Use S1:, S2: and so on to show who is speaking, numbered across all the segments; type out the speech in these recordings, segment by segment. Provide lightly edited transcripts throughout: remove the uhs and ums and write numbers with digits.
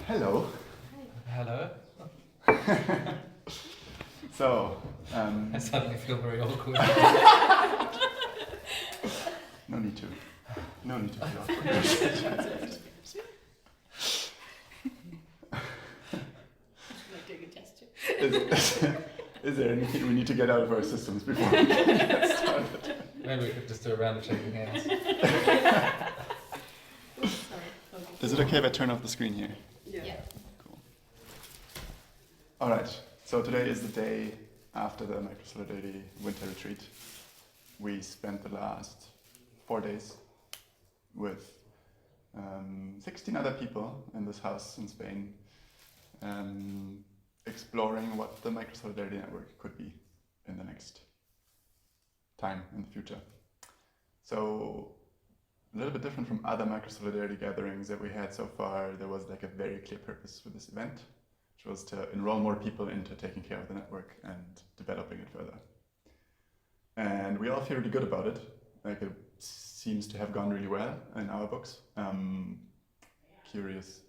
S1: Hello.
S2: Hello.
S1: So,
S2: I suddenly feel very awkward.
S1: No need to feel awkward.
S3: Like doing a gesture.
S1: Is there anything we need to get out of our systems before we get started?
S2: Maybe we could just do a round of shaking hands.
S3: Sorry. Okay.
S1: Is it okay if I turn off the screen here?
S3: Yeah.
S1: Cool. All right. So today is the day after the Microsolidarity winter retreat. We spent the last 4 days with 16 other people in this house in Spain, exploring what the Microsolidarity network could be in the next time in the future. So a little bit different from other Microsolidarity gatherings that we had so far. There was like a very clear purpose for this event, which was to enroll more people into taking care of the network and developing it further. And we all feel really good about it. Like it seems to have gone really well in our books. Curious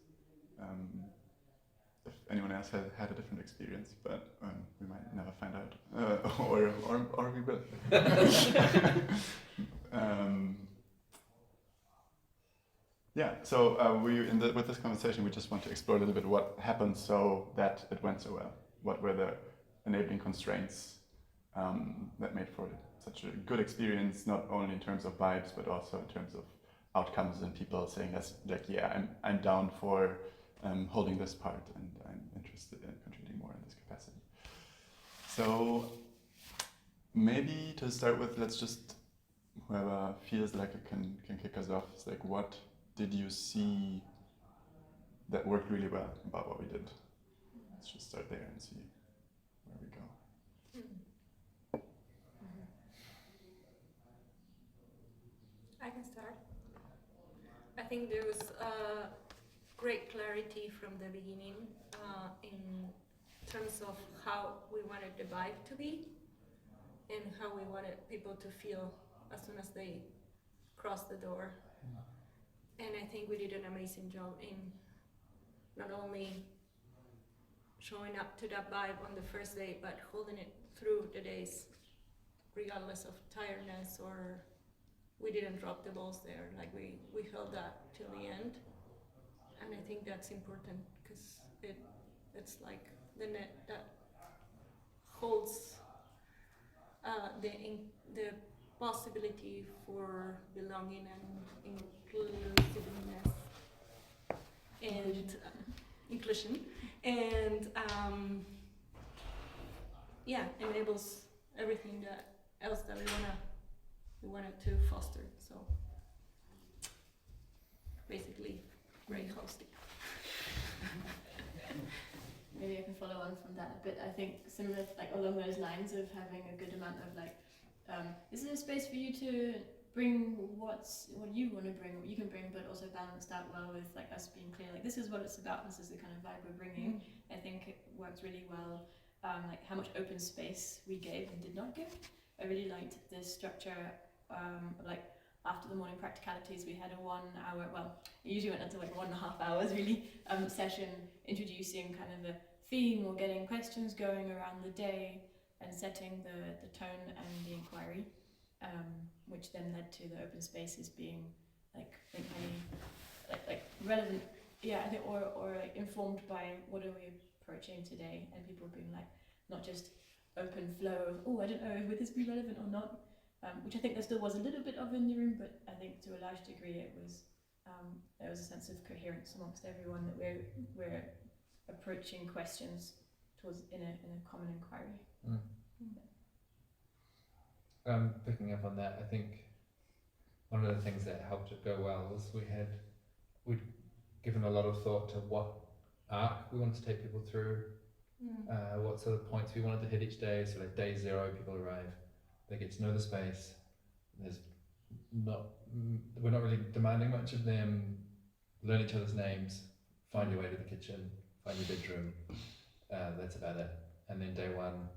S1: if anyone else has had a different experience, but we might never find out, or we will. Yeah. So with this conversation, we just want to explore a little bit what happened so that it went so well. What were the enabling constraints that made for such a good experience, not only in terms of vibes, but also in terms of outcomes and people saying that's like, yeah, I'm down for holding this part and I'm interested in contributing more in this capacity. So maybe to start with, let's just, whoever feels like it can kick us off. It's like, what did you see that worked really well about what we did? Let's just start there and see where we go.
S4: I can start. I think there was great clarity from the beginning in terms of how we wanted the vibe to be and how we wanted people to feel as soon as they crossed the door. And I think we did an amazing job in not only showing up to that vibe on the first day, but holding it through the days, regardless of tiredness, or we didn't drop the balls there. Like we held that till the end. And I think that's important because it's like the net that holds the possibility for belonging and inclusiveness and inclusion, and enables everything that else that we wanted to foster. So basically, great hosting.
S3: Maybe I can follow on from that a bit. I think similar, like along those lines of having a good amount of like, this is a space for you to bring what you want to bring, what you can bring, but also balanced out well with like us being clear, like this is what it's about, this is the kind of vibe we're bringing. I think it works really well, like how much open space we gave and did not give. I really liked this structure, like after the morning practicalities, we had a 1 hour, well, it usually went into like 1.5 hours really, session introducing kind of the theme or getting questions going around the day and setting the tone and the inquiry, which then led to the open spaces being like relevant, yeah, I think, or like informed by what are we approaching today, and people being like not just open flow of, oh, I don't know, would this be relevant or not, which I think there still was a little bit of in the room, but I think to a large degree it was there was a sense of coherence amongst everyone that we're approaching questions towards in a common inquiry.
S2: Picking up on that, I think one of the things that helped it go well was we'd given a lot of thought to what arc we wanted to take people through, what sort of points we wanted to hit each day. So like day 0, people arrive, they get to know the space. We're not really demanding much of them. Learn each other's names, find your way to the kitchen, find your bedroom. That's about it. And then day 1,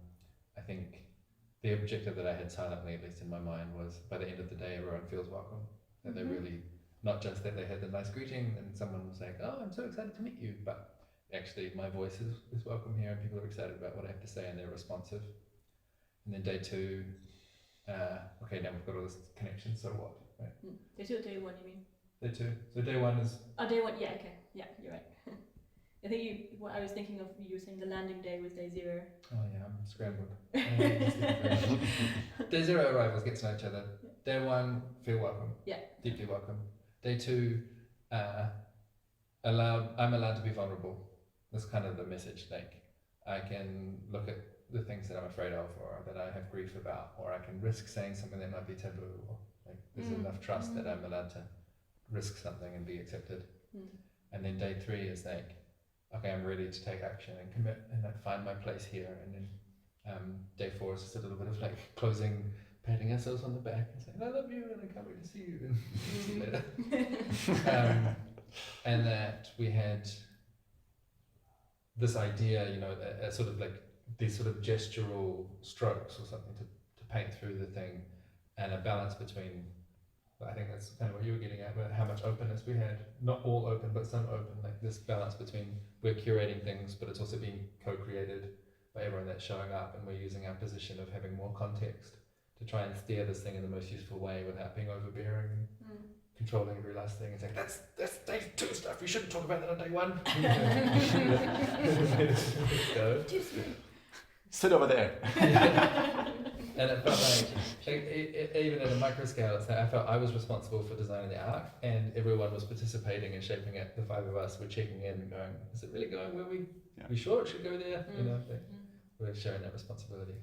S2: I think the objective that I had silently, at least in my mind, was by the end of the day, everyone feels welcome. That they really, not just that they had the nice greeting and someone was like, oh, I'm so excited to meet you, but actually my voice is welcome here and people are excited about what I have to say and they're responsive. And then day 2, okay, now we've got all this connection, so what? Right?
S3: Day 2 or day 1, you mean?
S2: Day 2. So day 1 is...
S3: Oh, day 1, yeah, okay. Yeah, you're right. I think what I was thinking of, you were saying the landing day was day 0.
S2: Oh yeah, I'm scrambled. Day 0 arrivals, get to know each other. Day 1, feel welcome.
S3: Yeah.
S2: Deeply welcome. Day 2, I'm allowed to be vulnerable. That's kind of the message. Like, I can look at the things that I'm afraid of, or that I have grief about, or I can risk saying something that might be taboo, or like there's enough trust that I'm allowed to risk something and be accepted. And then day 3 is like, okay, I'm ready to take action and commit and like find my place here. And then day 4 is just a little bit of like closing, patting ourselves on the back and saying, I love you and I can't wait to see you and see you later. And that we had this idea, you know, a sort of like these sort of gestural strokes or something to paint through the thing, and a balance between, I think that's kind of what you were getting at, but how much openness we had. Not all open, but some open, like this balance between we're curating things, but it's also being co-created by everyone that's showing up, and we're using our position of having more context to try and steer this thing in the most useful way without being overbearing and controlling every last thing and saying, that's day 2 stuff, we shouldn't talk about that on day 1. Go.
S1: Sit over there.
S2: And it felt like, even at a micro scale, it's like I felt I was responsible for designing the arc, and everyone was participating and shaping it. The 5 of us were checking in and going, is it really going where we sure it should go there? You know, like, we're sharing that responsibility.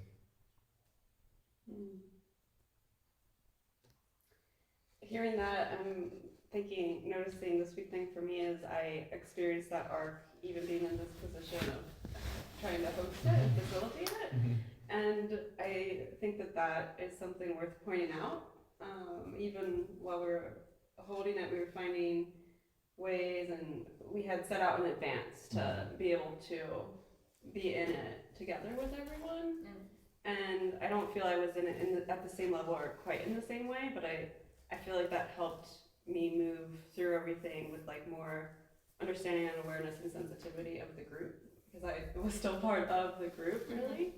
S5: Hearing that, I'm noticing the sweet thing for me is I experienced that arc even being in this position of trying to host it and facilitate it. And I think that is something worth pointing out. Even while we were holding it, we were finding ways, and we had set out in advance to be able to be in it together with everyone. And I don't feel I was in it at the same level or quite in the same way, but I feel like that helped me move through everything with like more understanding and awareness and sensitivity of the group, because I was still part of the group, really.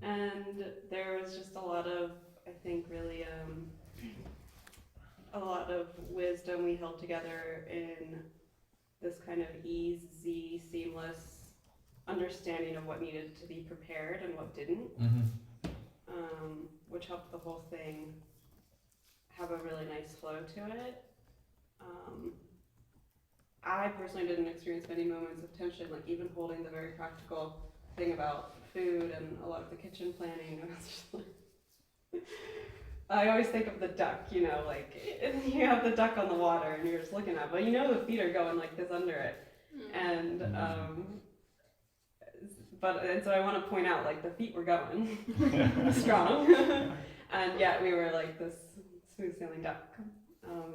S5: And there was just a lot of, I think, really a lot of wisdom we held together in this kind of easy, seamless understanding of what needed to be prepared and what didn't, which helped the whole thing have a really nice flow to it. I personally didn't experience many moments of tension, like even holding the very practical thing about food and a lot of the kitchen planning. I was just like, I always think of the duck, you know, like you have the duck on the water and you're just looking at it, but you know the feet are going like this under it. And so I want to point out, like, the feet were going strong, and yet we were like this smooth sailing duck.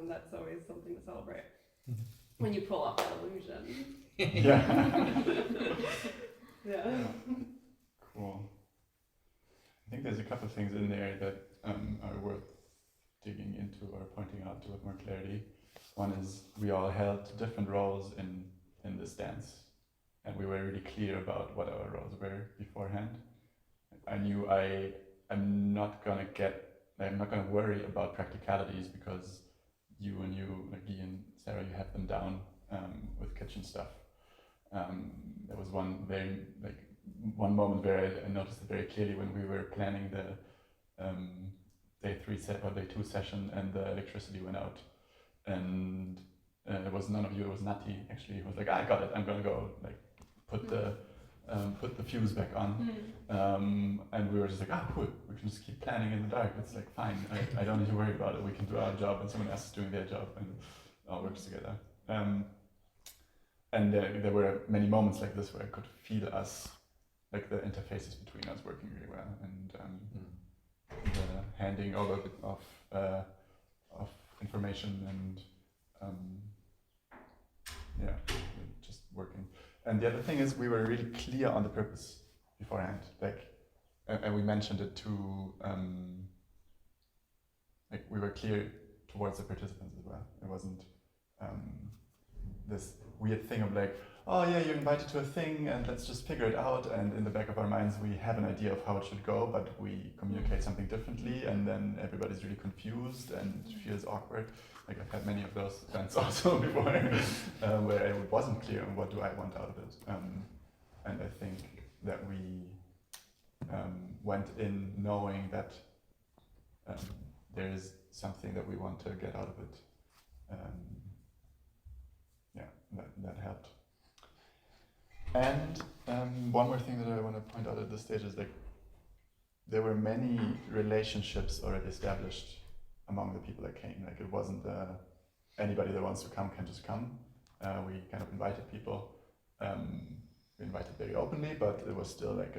S5: That's always something to celebrate when you pull off that illusion. Yeah.
S1: Cool. I think there's a couple of things in there that are worth digging into or pointing out with more clarity. One is we all held different roles in this dance, and we were really clear about what our roles were beforehand. I knew I'm not gonna worry about practicalities because you, like Guy and Sarah, you have them down with kitchen stuff. There was one moment where I noticed it very clearly when we were planning the day 2 session, and the electricity went out, and it was none of you. It was Nati actually. Who was like, I got it. I'm gonna go like put the fuse back on, and we were just like, cool. We can just keep planning in the dark. It's like fine. I don't need to worry about it. We can do our job, and someone else is doing their job, and it all works together. And there were many moments like this where I could feel us, like the interfaces between us, working really well, and the handing over of information and just working. And the other thing is we were really clear on the purpose beforehand. Like and we mentioned it too. Like we were clear towards the participants as well. It wasn't this weird thing of like, oh yeah, you're invited to a thing and let's just figure it out. And in the back of our minds, we have an idea of how it should go, but we communicate something differently, and then everybody's really confused and feels awkward. Like I've had many of those events also before, where it wasn't clear on what do I want out of it. And I think that we went in knowing that there is something that we want to get out of it. That helped. And one more thing that I want to point out at this stage is like there were many relationships already established among the people that came. Like it wasn't anybody that wants to come can just come. We kind of invited people. We invited very openly, but it was still like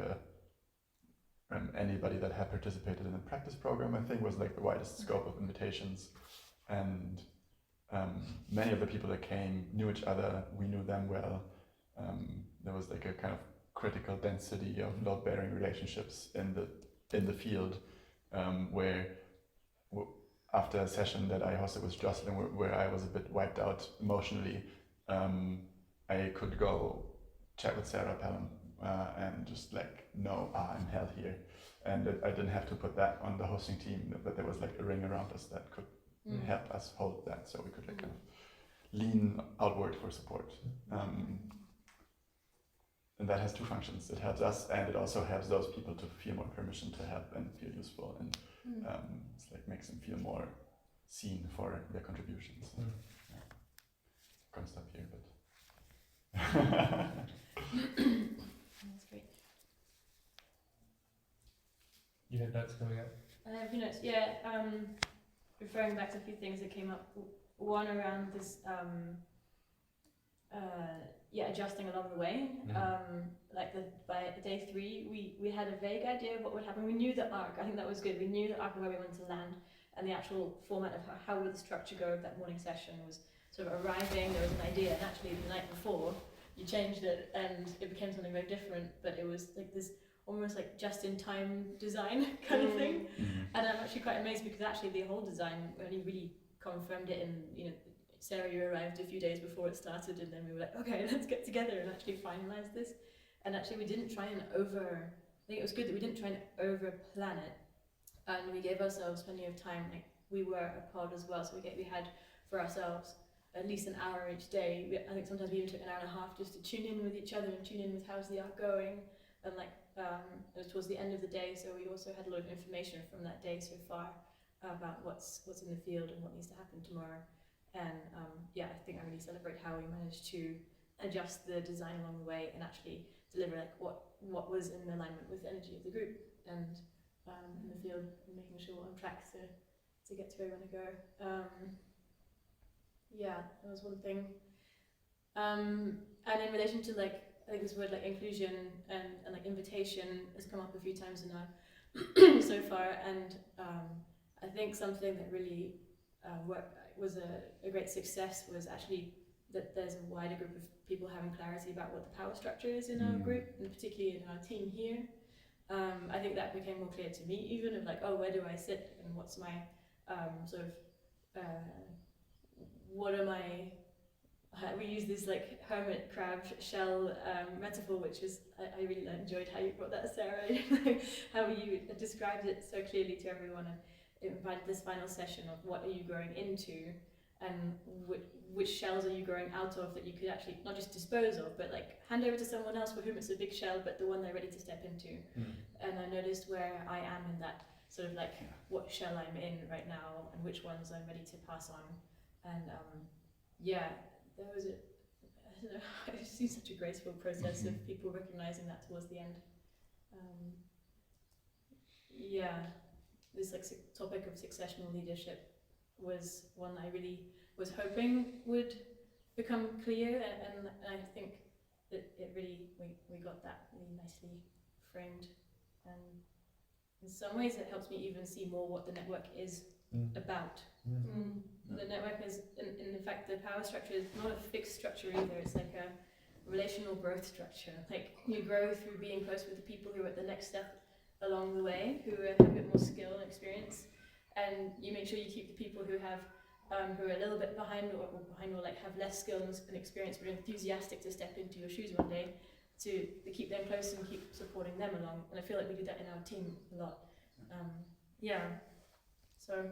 S1: anybody that had participated in the practice program, I think, was like the widest scope of invitations. And many of the people that came knew each other, we knew them well. There was like a kind of critical density of load-bearing relationships in the field, where after a session that I hosted with Jocelyn, where I was a bit wiped out emotionally, I could go chat with Sara and just like know, I'm held here. And I didn't have to put that on the hosting team, but there was like a ring around us that could help us hold that, so we could like kind of lean outward for support. And that has two functions. It helps us, and it also helps those people to feel more permission to help and feel useful, and it's like makes them feel more seen for their contributions. Yeah. I'm gonna stop here, but
S3: That's great.
S2: You had notes coming up?
S3: I have a few notes. Yeah, referring back to a few things that came up. One around this, adjusting along the way. By day 3, we had a vague idea of what would happen. We knew the arc. I think that was good. We knew the arc of where we wanted to land, and the actual format of how would the structure go of that morning session was sort of arriving. There was an idea, and actually the night before you changed it, and it became something very different. But it was like this almost like just-in-time design kind of thing. And I'm actually quite amazed because actually the whole design only really confirmed it in, Sara, you arrived a few days before it started, and then we were like, okay, let's get together and actually finalize this. And actually we didn't try and I think it was good that we didn't try and over-plan it, and we gave ourselves plenty of time. Like we were a pod as well, so we had for ourselves at least an hour each day. I think sometimes we even took an hour and a half just to tune in with each other and tune in with how's the arc going. And it was towards the end of the day, so we also had a lot of information from that day so far about what's in the field and what needs to happen tomorrow. And I think I really celebrate how we managed to adjust the design along the way and actually deliver like what was in alignment with the energy of the group and in the field, and making sure we're on track to get to where we want to go. That was one thing. And in relation to like, I think this word like inclusion and like invitation has come up a few times now so far, and I think something that really was a great success was actually that there's a wider group of people having clarity about what the power structure is in our group, and particularly in our team here. I think that became more clear to me, even of like, oh, where do I sit and what's my what am I? We use this like hermit crab shell metaphor, which is I really enjoyed how you brought that, Sara, how you described it so clearly to everyone, and it invited this final session of what are you growing into, and which shells are you growing out of that you could actually not just dispose of, but like hand over to someone else for whom it's a big shell, but the one they're ready to step into. And I noticed where I am in that sort of like what shell I'm in right now and which ones I'm ready to pass on, and there was I've seen such a graceful process of people recognizing that towards the end. This like topic of successional leadership was one I really was hoping would become clear, and I think that it really we got that really nicely framed, and in some ways it helps me even see more what the network is about. The network is, in fact, the power structure is not a fixed structure either. It's like a relational growth structure. Like you grow through being close with the people who are at the next step along the way who have a bit more skill and experience, and you make sure you keep the people who have who are a little bit behind or like have less skills and experience but are enthusiastic to step into your shoes one day, to keep them close and keep supporting them along. And I feel like we do that in our team a lot. So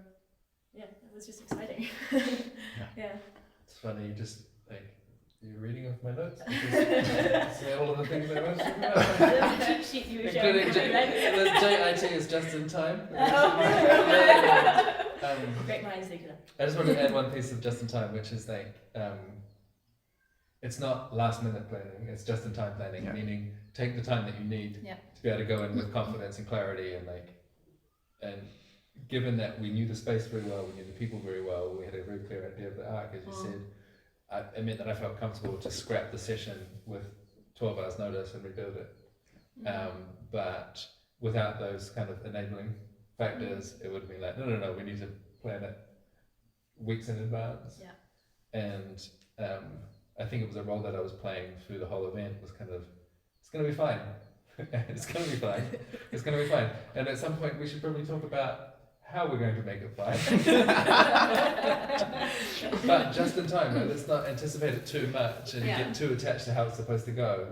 S3: yeah, it was just exciting. Yeah.
S2: It's funny, you just like you're reading off my notes. Say all of the things I wanted to talk about.
S3: There's a cheat sheet you were showing.
S2: Including the JIT is just in time.
S3: Great minds think alike.
S2: I just want to add one piece of just in time, which is like it's not last minute planning, it's just in time planning, meaning take the time that you need to be able to go in with confidence and clarity, and given that we knew the space very well, we knew the people very well, we had a very clear idea of the arc, as you said, it meant that I felt comfortable to scrap the session with 12 hours notice and rebuild it. But without those kind of enabling factors, it would be like, no, we need to plan it weeks in advance.
S3: Yeah.
S2: And I think it was a role that I was playing through the whole event was kind of, it's going to be fine. It's going to be fine. It's going to be fine. And at some point we should probably talk about how we're going to make it fine. But just in time, let's not anticipate it too much and get too attached to how it's supposed to go.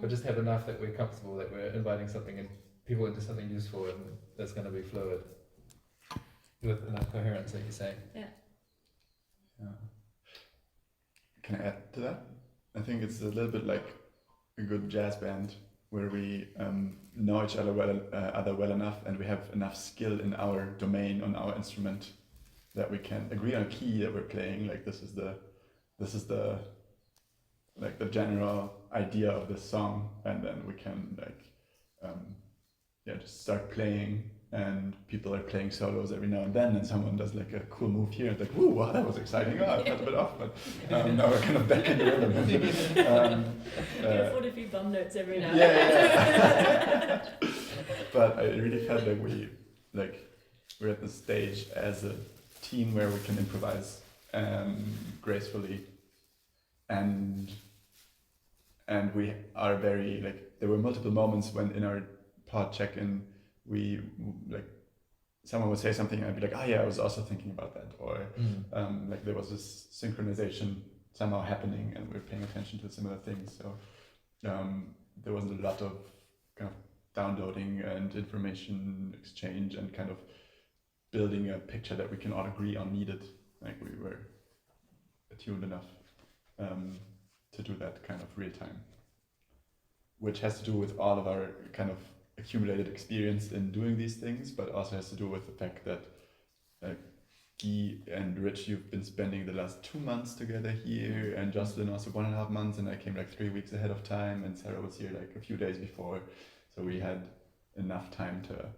S2: But just have enough that we're comfortable that we're inviting something and people into something useful and that's going to be fluid with enough coherence, like you say.
S3: Yeah.
S1: Can I add to that? I think it's a little bit like a good jazz band where we know each other well enough, and we have enough skill in our domain on our instrument that we can agree on a key that we're playing. Like this is the like the general idea of this song, and then we can just start playing. And people are playing solos every now and then, and someone does like a cool move here, and like, "Ooh, wow, that was exciting! Oh, I felt a bit off, but now we're kind of back in the rhythm."
S3: You can afford a few bum notes every now and
S1: then. But I really felt like we're at the stage as a team where we can improvise gracefully, and we are very there were multiple moments when in our pod check-in we someone would say something and I'd be like, oh yeah, I was also thinking about that, or there was this synchronization somehow happening and we were paying attention to similar things. So there was a lot of kind of downloading and information exchange and kind of building a picture that we can all agree on needed. Like we were attuned enough to do that kind of real time, which has to do with all of our kind of accumulated experience in doing these things, but also has to do with the fact that Guy and Rich, you've been spending the last 2 months together here, and Jocelyn also 1.5 months, and I came 3 weeks ahead of time, and Sara was here a few days before, so we had enough time to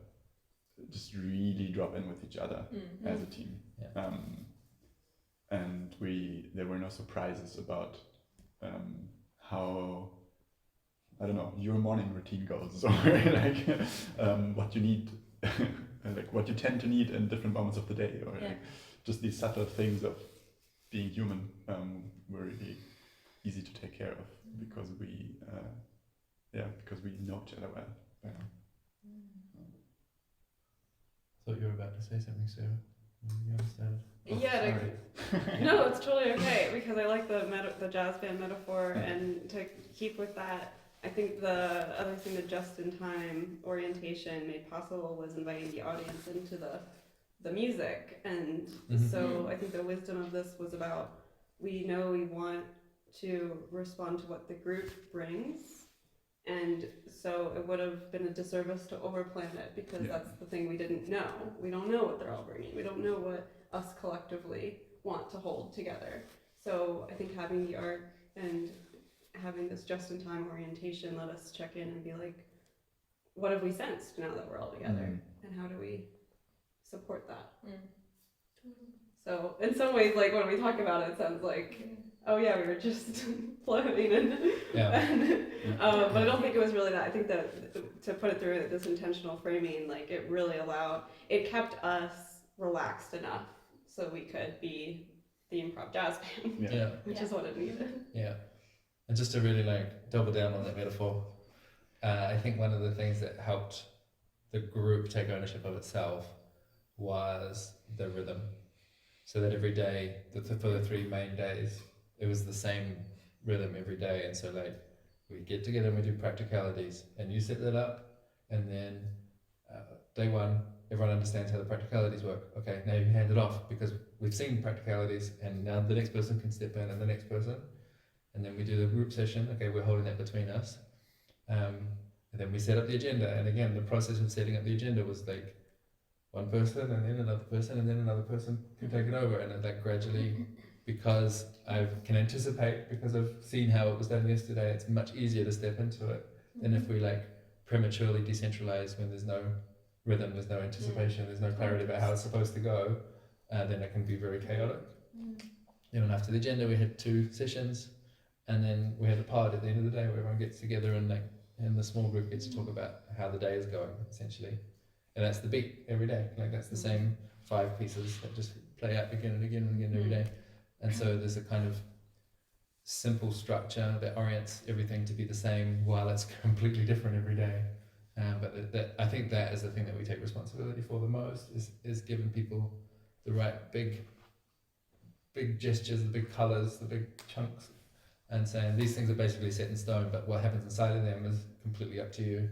S1: just really drop in with each other as a team. And there were no surprises about how, I don't know, your morning routine goes, or what you need, what you tend to need in different moments of the day, or just these subtle things of being human were really easy to take care of because we know each other well.
S2: Thought you were about to say something, Sara. You understand?
S5: No, it's totally okay because I like the jazz band metaphor, and to keep with that, I think the other thing that just-in-time orientation made possible was inviting the audience into the music. And so I think the wisdom of this was about, we know we want to respond to what the group brings. And so it would have been a disservice to overplan it because that's the thing we didn't know. We don't know what they're all bringing. We don't know what us collectively want to hold together. So I think having the arc and having this just-in-time orientation let us check in and be like, what have we sensed now that we're all together, and how do we support that? So in some ways, when we talk about it, it sounds like, oh yeah, we were just floating, but I don't think it was really that. I think that to put it through this intentional framing, it really kept us relaxed enough so we could be the improv jazz band, which is what it needed.
S2: And just to really double down on that metaphor, I think one of the things that helped the group take ownership of itself was the rhythm. So that every day, for the 3 main days, it was the same rhythm every day. And so like we get together and we do practicalities, and you set that up, and then day 1, everyone understands how the practicalities work. Okay, now you can hand it off because we've seen practicalities, and now the next person can step in, and the next person. And then we do the group session. Okay, we're holding that between us. And then we set up the agenda. And again, the process of setting up the agenda was like one person and then another person and then another person can take it over. And it like gradually, because I can anticipate, because I've seen how it was done yesterday, it's much easier to step into it than if we like prematurely decentralize when there's no rhythm, there's no anticipation, there's no clarity about how it's supposed to go, then it can be very chaotic. Even after the agenda, we had 2 sessions, and then we had a pod at the end of the day where everyone gets together and like, and the small group gets to talk about how the day is going, essentially. And that's the beat every day. Like that's the same 5 pieces that just play out again and again and again every day. And so there's a kind of simple structure that orients everything to be the same while it's completely different every day. But that I think that is the thing that we take responsibility for the most, is giving people the right big gestures, the big colours, the big chunks, and saying these things are basically set in stone, but what happens inside of them is completely up to you.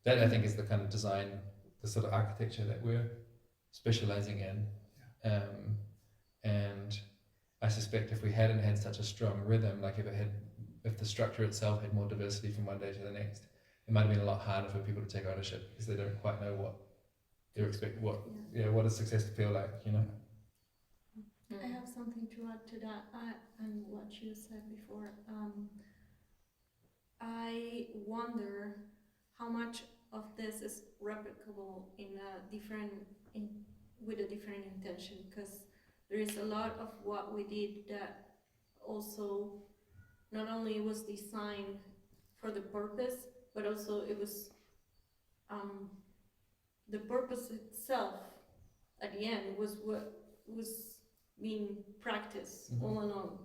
S2: That I think is the kind of design, the sort of architecture that we're specialising in. And I suspect if we hadn't had such a strong rhythm, like if the structure itself had more diversity from one day to the next, it might have been a lot harder for people to take ownership because they don't quite know what they're expecting, what does success feel like, you know?
S4: I have something to add to that and what you said before. I wonder how much of this is replicable with a different intention, because there is a lot of what we did that also not only was designed for the purpose, but also it was the purpose itself at the end was what was being practiced all along.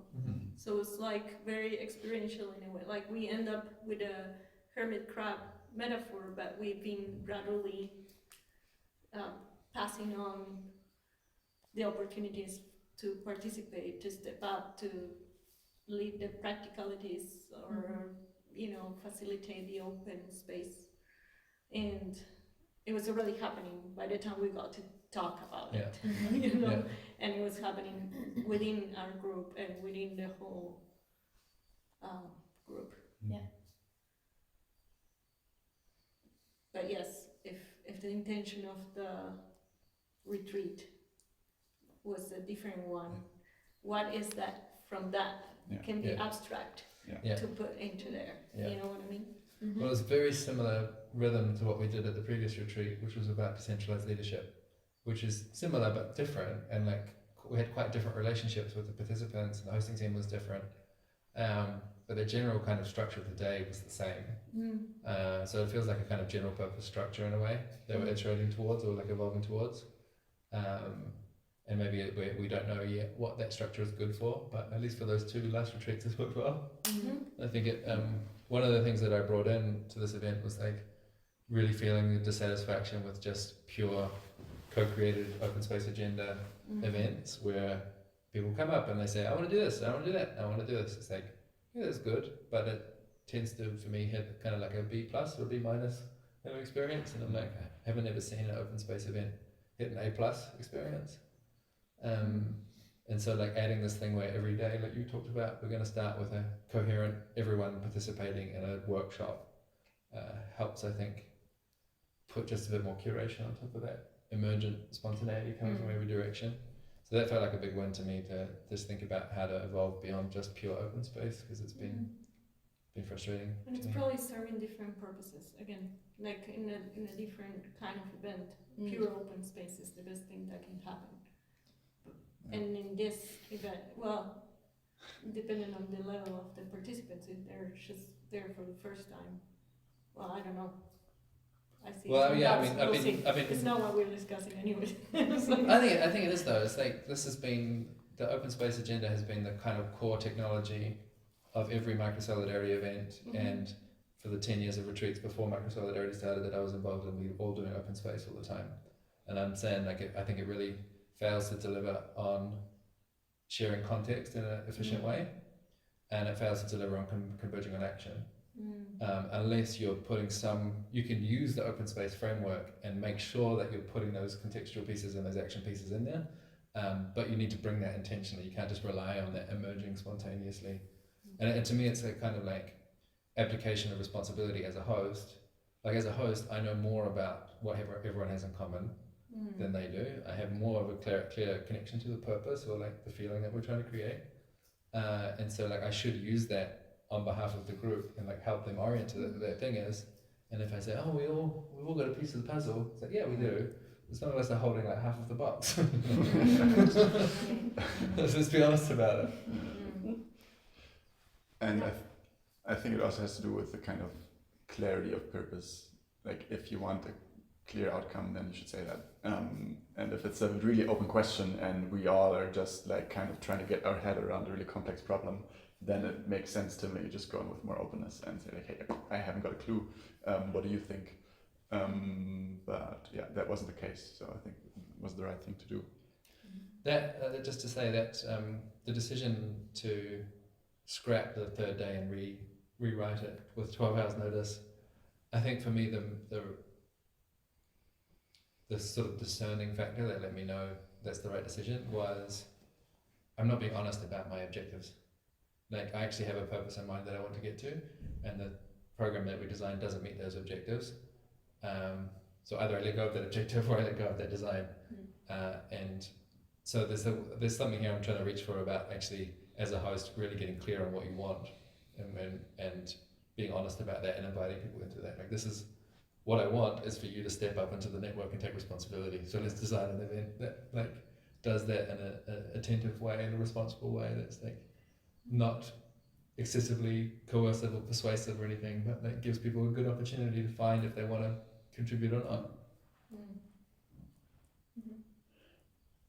S4: So it's like very experiential in a way. Like we end up with a hermit crab metaphor, but we've been gradually passing on the opportunities to participate, to step up, to lead the practicalities, or facilitate the open space. And it was already happening by the time we got to talk about it, and it was happening within our group and within the whole group.
S3: Yeah.
S4: But yes, if the intention of the retreat was a different one, what is that from that can be abstract to put into there. You know what I mean?
S2: Well, it's very similar rhythm to what we did at the previous retreat, which was about decentralized leadership, which is similar but different, and like we had quite different relationships with the participants, and the hosting team was different, but the general kind of structure of the day was the same. So it feels like a kind of general purpose structure in a way that we're iterating towards, or like evolving towards, and maybe we don't know yet what that structure is good for, but at least for those 2 last retreats it's worked well. I think it one of the things that I brought in to this event was like really feeling the dissatisfaction with just pure co-created open space agenda events where people come up and they say, I want to do this, I want to do that, I want to do this. It's like, yeah, that's good, but it tends to, for me, hit kind of like a B+ or a B- experience, and I'm like, I haven't ever seen an open space event hit an A+ experience. And so like adding this thing where every day, like you talked about, we're going to start with a coherent, everyone participating in a workshop, helps, I think, put just a bit more curation on top of that emergent spontaneity coming from every direction. So that felt like a big win to me, to just think about how to evolve beyond just pure open space, because it's been frustrating.
S4: And it's probably serving different purposes. Again, like in a different kind of event, pure open space is the best thing that can happen. And in this event, well, depending on the level of the participants, if they're just there for the first time, well, I don't know. I see.
S2: Well, yeah, I mean,
S4: it's not what we're discussing anyway.
S2: I think it is though. It's like this has been, the open space agenda has been the kind of core technology of every Microsolidarity event, and for the 10 years of retreats before Microsolidarity started that I was involved in, we were all doing open space all the time. And I'm saying I think it really fails to deliver on sharing context in an efficient way, and it fails to deliver on converging on action. Unless you're putting you can use the open space framework and make sure that you're putting those contextual pieces and those action pieces in there, but you need to bring that intentionally. You can't just rely on that emerging spontaneously. And to me, it's a kind of like abdication of responsibility as a host. Like as a host, I know more about what everyone has in common than they do. I have more of a clear connection to the purpose or like the feeling that we're trying to create. And so like I should use that on behalf of the group and like help them orient to what that thing is. And if I say, oh, we've all got a piece of the puzzle, it's like, yeah, we do. But some of us are holding like half of the box. Let's just be honest about it.
S1: And I think it also has to do with the kind of clarity of purpose. Like if you want a clear outcome, then you should say that. And if it's a really open question and we all are just like kind of trying to get our head around a really complex problem, then it makes sense to me just go in with more openness and say like, hey, I haven't got a clue. What do you think? But yeah, that wasn't the case. So I think it was the right thing to do.
S2: That just to say that the decision to scrap the third day and rewrite it with 12 hours notice, I think for me the sort of discerning factor that let me know that's the right decision was I'm not being honest about my objectives. Like I actually have a purpose in mind that I want to get to, and the program that we designed doesn't meet those objectives. So either I let go of that objective or I let go of that design. And so there's something here I'm trying to reach for about actually as a host really getting clear on what you want and being honest about that and inviting people into that. Like this is what I want is for you to step up into the network and take responsibility. So let's design an event that like does that in an attentive way, in a responsible way that's like not excessively coercive or persuasive or anything, but that gives people a good opportunity to find if they want to contribute or not.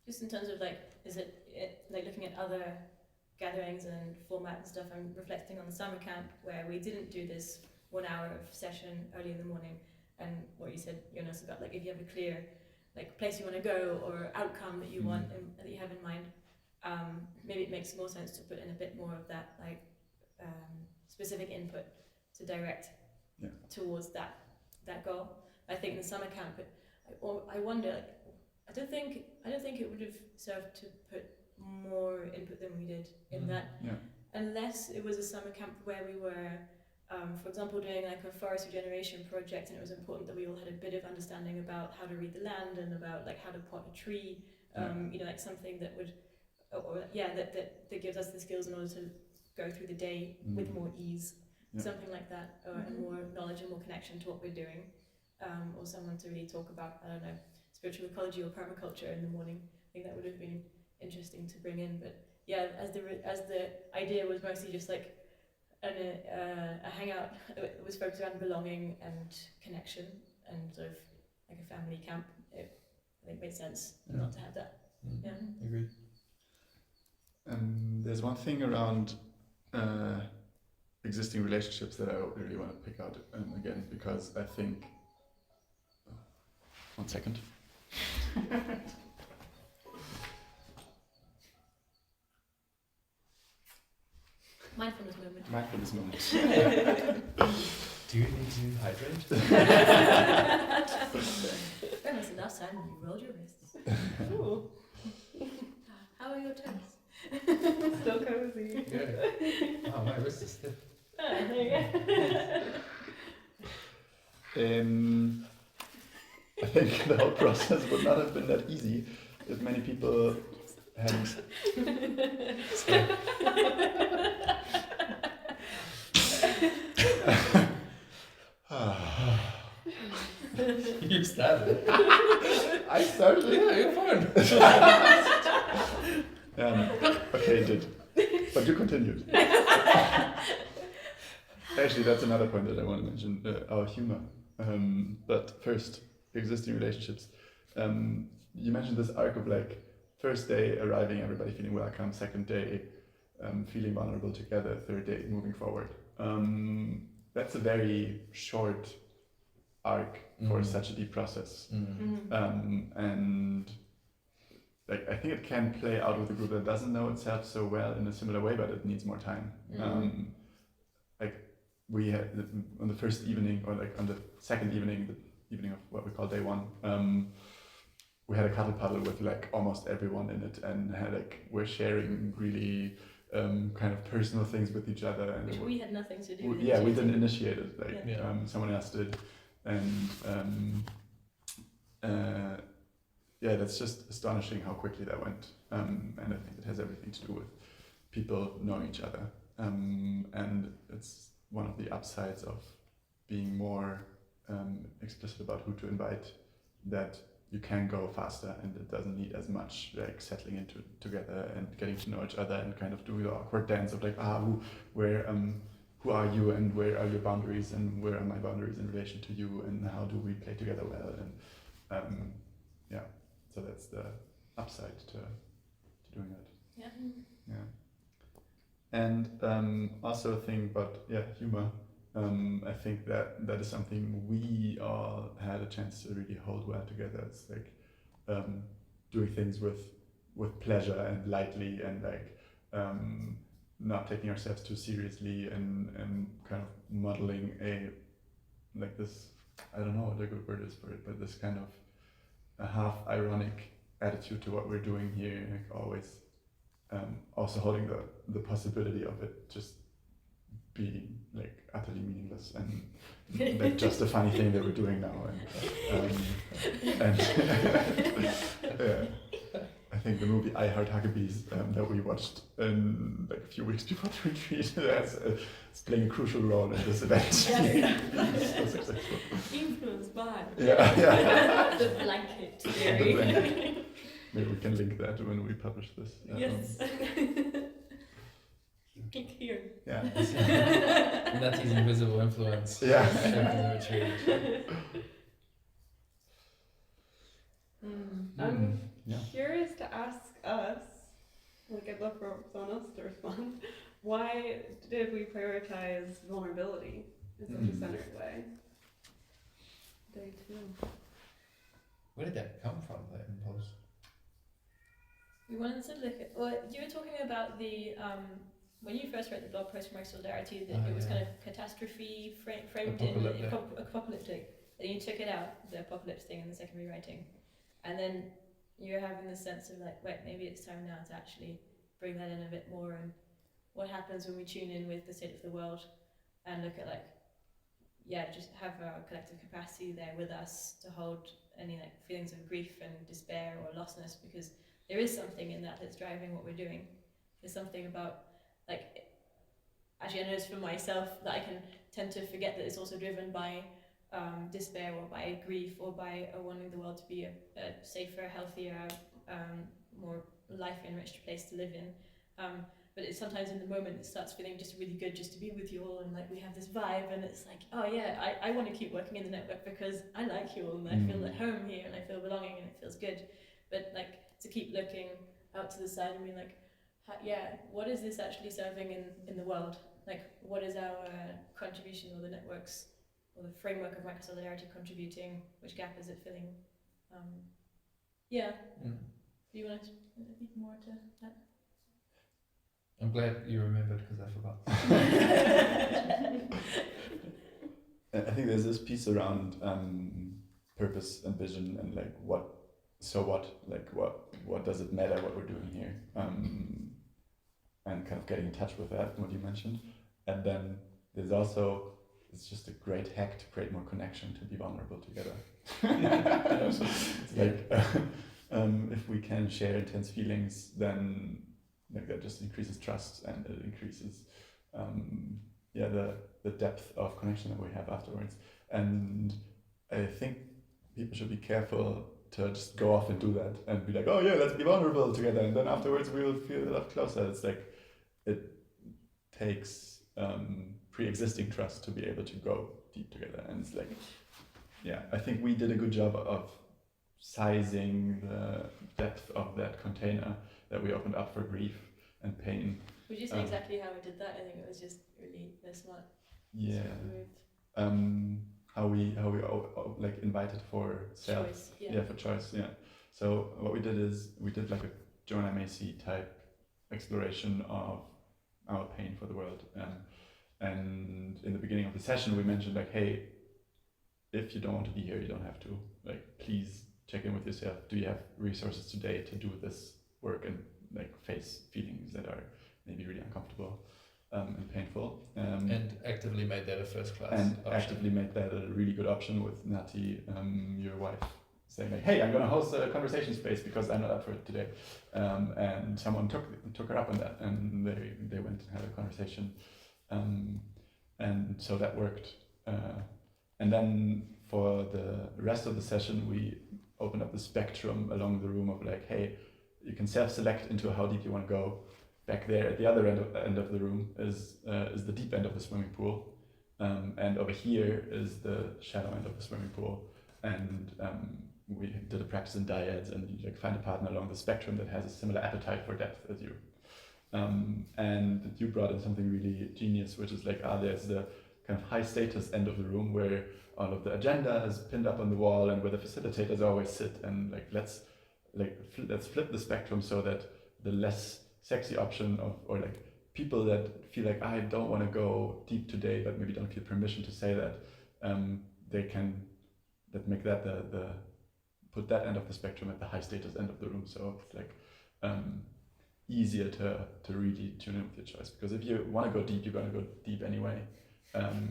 S3: Just in terms of like, is it like looking at other gatherings and format and stuff, I'm reflecting on the summer camp where we didn't do this 1 hour of session early in the morning, and what you said, Jonas, about like if you have a clear like place you want to go or outcome that you want that you have in mind, maybe it makes more sense to put in a bit more of that like specific input to direct towards that goal. I think in the summer camp, I wonder, like, I don't think it would have served to put more input than we did in that, unless it was a summer camp where we were, for example, doing like a forest regeneration project, and it was important that we all had a bit of understanding about how to read the land and about like how to pot a tree, you know, like something that would, that gives us the skills in order to go through the day with more ease, something like that, or more knowledge and more connection to what we're doing, or someone to really talk about, I don't know, spiritual ecology or permaculture in the morning. I think that would have been interesting to bring in. But yeah, as the idea was mostly just like a hangout, it was focused around belonging and connection and sort of like a family camp. I think it made sense not to have that.
S2: Agreed.
S1: There's one thing around existing relationships that I really want to pick out again, because I think. One second.
S3: Mindfulness moment.
S1: Mindfulness moment.
S2: Do you need to hydrate?
S3: When was the last time you rolled your wrists?
S5: Ooh,
S3: How are your toes?
S5: still cozy.
S2: Good. Oh, my wrist is stiff.
S5: There you go.
S1: I think the whole process would not have been that easy if many people hadn't.
S2: You started.
S1: I started.
S2: Yeah, you're fine.
S1: Okay, it did. But you continued. Actually, that's another point that I want to mention, our humor. But first, existing relationships. You mentioned this arc of like, first day arriving, everybody feeling welcome, second day feeling vulnerable together, third day moving forward. that's a very short arc for such a deep process. And like I think it can play out with a group that doesn't know itself so well in a similar way, but it needs more time. Like we had on the first evening, or like on the second evening, the evening of what we call day one, we had a cuddle puddle with like almost everyone in it, and had like we're sharing really kind of personal things with each other, and
S3: Which we had nothing to do with.
S1: yeah, we didn't initiate it, like
S2: Yeah.
S1: someone else did, and yeah, that's just astonishing how quickly that went, and I think it has everything to do with people knowing each other, and it's one of the upsides of being more explicit about who to invite, that you can go faster and it doesn't need as much like settling into together and getting to know each other and kind of doing the awkward dance of like who are you and where are your boundaries and where are my boundaries in relation to you and how do we play together well, and yeah, so that's the upside to doing that.
S3: Yeah.
S1: And also a thing about humor. I think that is something we all had a chance to really hold well together. It's like doing things with pleasure and lightly, and like not taking ourselves too seriously, and kind of modeling this, I don't know what the good word is for it, but this kind of a half ironic attitude to what we're doing here, like always also holding the possibility of it just being like utterly meaningless and like just a funny thing that we're doing now, and yeah, I think the movie I Heart Huckabees that we watched in like a few weeks before the retreat, it's playing a crucial role in this event. It's so successful.
S4: Influenced by.
S1: Yeah.
S3: The blanket
S1: The
S3: theory.
S1: blanket. Maybe we can link that when we publish this.
S4: Yes. Click here.
S1: Yeah.
S2: And that's his invisible influence.
S1: Yeah.
S2: Shaping the retreat.
S5: I'm
S1: Yeah.
S5: curious to ask us, like I'd love for Jonas to respond, why did we prioritize vulnerability in such a centered way? Day 2.
S2: Where did that come from, that impulse?
S3: We wanted to look at, well, you were talking about the, when you first wrote the blog post for Microsolidarity, that it was kind of catastrophe framed
S2: Apocalyptic.
S3: in apocalyptic, and you took it out, the apocalypse thing in the second rewriting. And then you're having the sense of like, wait, maybe it's time now to actually bring that in a bit more, and what happens when we tune in with the state of the world and look at like, yeah, just have our collective capacity there with us to hold any like feelings of grief and despair or lostness, because there is something in that that's driving what we're doing. There's something about, like, actually I notice for myself that I can tend to forget that it's also driven by despair or by grief or by wanting the world to be a safer, healthier, more life-enriched place to live in. But it's sometimes in the moment it starts feeling just really good just to be with you all, and like we have this vibe, and it's like, oh yeah, I want to keep working in the network because I like you all and I feel at home here and I feel belonging and it feels good. But like to keep looking out to the side and being like, what is this actually serving in the world? Like, what is our contribution, or the networks or the framework of Microsolidarity contributing? Which gap is it filling? Do you want to speak more to that?
S2: I'm glad you remembered, because I forgot.
S1: I think there's this piece around purpose and vision, and like what does it matter what we're doing here, and kind of getting in touch with that, what you mentioned. And then there's also, it's just a great hack to create more connection, to be vulnerable together. It's like if we can share intense feelings, then like that just increases trust, and it increases the depth of connection that we have afterwards. And I think people should be careful to just go off and do that and be like, oh yeah, let's be vulnerable together, and then afterwards we'll feel a lot closer. It's like it takes pre-existing trust to be able to go deep together, and it's like, yeah, I think we did a good job of sizing the depth of that container that we opened up for grief and pain.
S3: Would you say exactly how we did that? I think it was just really smart.
S1: Yeah.
S3: removed.
S1: How we like invited for self.
S3: Choice.
S1: Yeah, for choice. Yeah. So what we did is we did like a Jonah Macy type exploration of our pain for the world. And in the beginning of the session, we mentioned like, hey, if you don't want to be here, you don't have to. Like, please check in with yourself. Do you have resources today to do this work and like face feelings that are maybe really uncomfortable and painful?
S2: And actively made that a first class
S1: and
S2: option.
S1: actively made that a really good option with Nati, your wife, saying like, "Hey, I'm gonna host a conversation space because I'm not up for it today," and someone took her up on that, and they went and had a conversation, and so that worked. And then for the rest of the session, we opened up the spectrum along the room of like, "Hey, you can self-select into how deep you want to go." Back there at the other end of the room is the deep end of the swimming pool, and over here is the shallow end of the swimming pool. And we did a practice in dyads, and you like find a partner along the spectrum that has a similar appetite for depth as you. And you brought in something really genius, which is like, there's the kind of high status end of the room where all of the agenda is pinned up on the wall and where the facilitators always sit, and like let's flip the spectrum so that the less sexy option of, or like people that feel like I don't want to go deep today but maybe don't feel permission to say that, they can make that the put that end of the spectrum at the high status end of the room, so it's like easier to really tune in with your choice, because if you want to go deep, you're going to go deep anyway,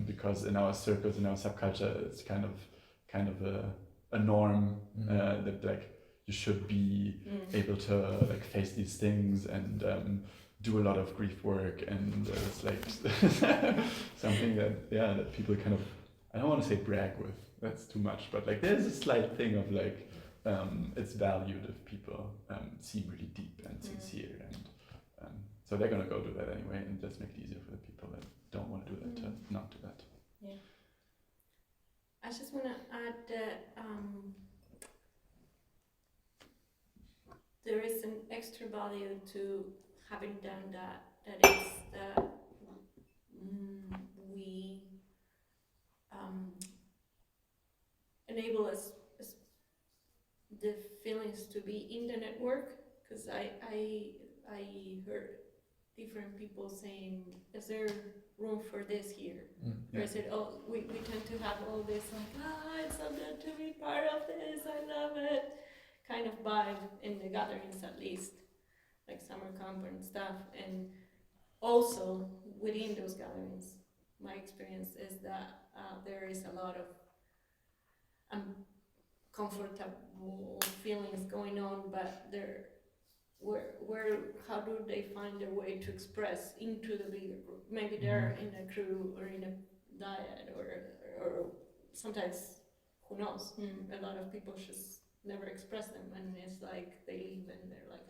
S1: because in our circles, in our subculture, it's kind of a norm that like you should be able to like face these things and do a lot of grief work, and it's like something that people kind of, I don't want to say brag with, that's too much, but like there's a slight thing of like it's valued if people seem really deep and sincere, and so they're gonna go do that anyway, and just make it easier for the people that don't want to do that to not do that.
S4: Yeah. I just want to add that there is an extra value to having done that. That is that we enable us the feelings to be in the network, because I heard different people saying, is there room for this here?
S1: Yeah.
S4: I said, oh, we tend to have all this like, it's so good to be part of this, I love it, kind of vibe in the gatherings, at least, like summer camp and stuff. And also within those gatherings, my experience is that there is a lot of comfortable feelings going on, but they're how do they find their way to express into the bigger group? Maybe they're in a crew or in a dyad, or sometimes, who knows, a lot of people just never express them, and it's like they leave and they're like,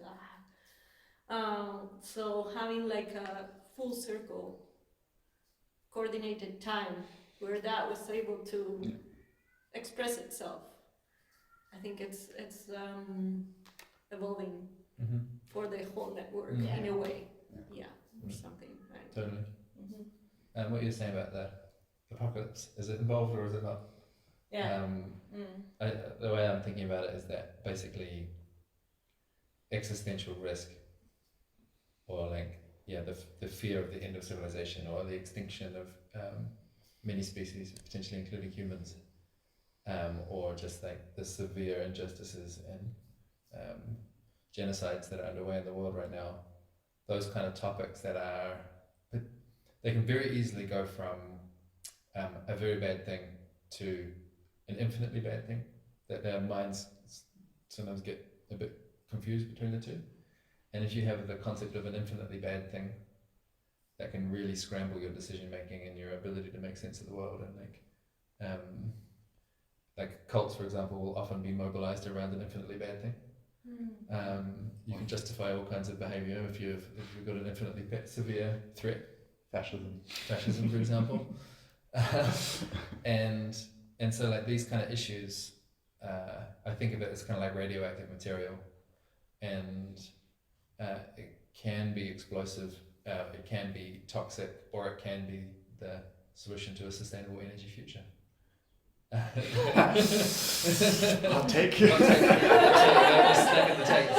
S4: so having like a full circle coordinated time where that was able to express itself, I think it's evolving for the whole network in a way, or something. Right?
S2: Totally. And what you're saying about the apocalypse, is it involved or is it not?
S4: Yeah.
S2: The way I'm thinking about it is that basically existential risk, or like the fear of the end of civilization or the extinction of many species, potentially including humans, or just like the severe injustices and genocides that are underway in the world right now, those kind of topics they can very easily go from a very bad thing to an infinitely bad thing, that their minds sometimes get a bit confused between the two. And if you have the concept of an infinitely bad thing, that can really scramble your decision making and your ability to make sense of the world. And like cults, for example, will often be mobilized around an infinitely bad thing. You can justify all kinds of behavior if you've got an infinitely severe threat. Fascism, for example. And so like these kind of issues, I think of it as kind of like radioactive material, and it can be explosive, it can be toxic, or it can be solution to a sustainable energy future.
S1: I'll take
S2: I'll take the takes.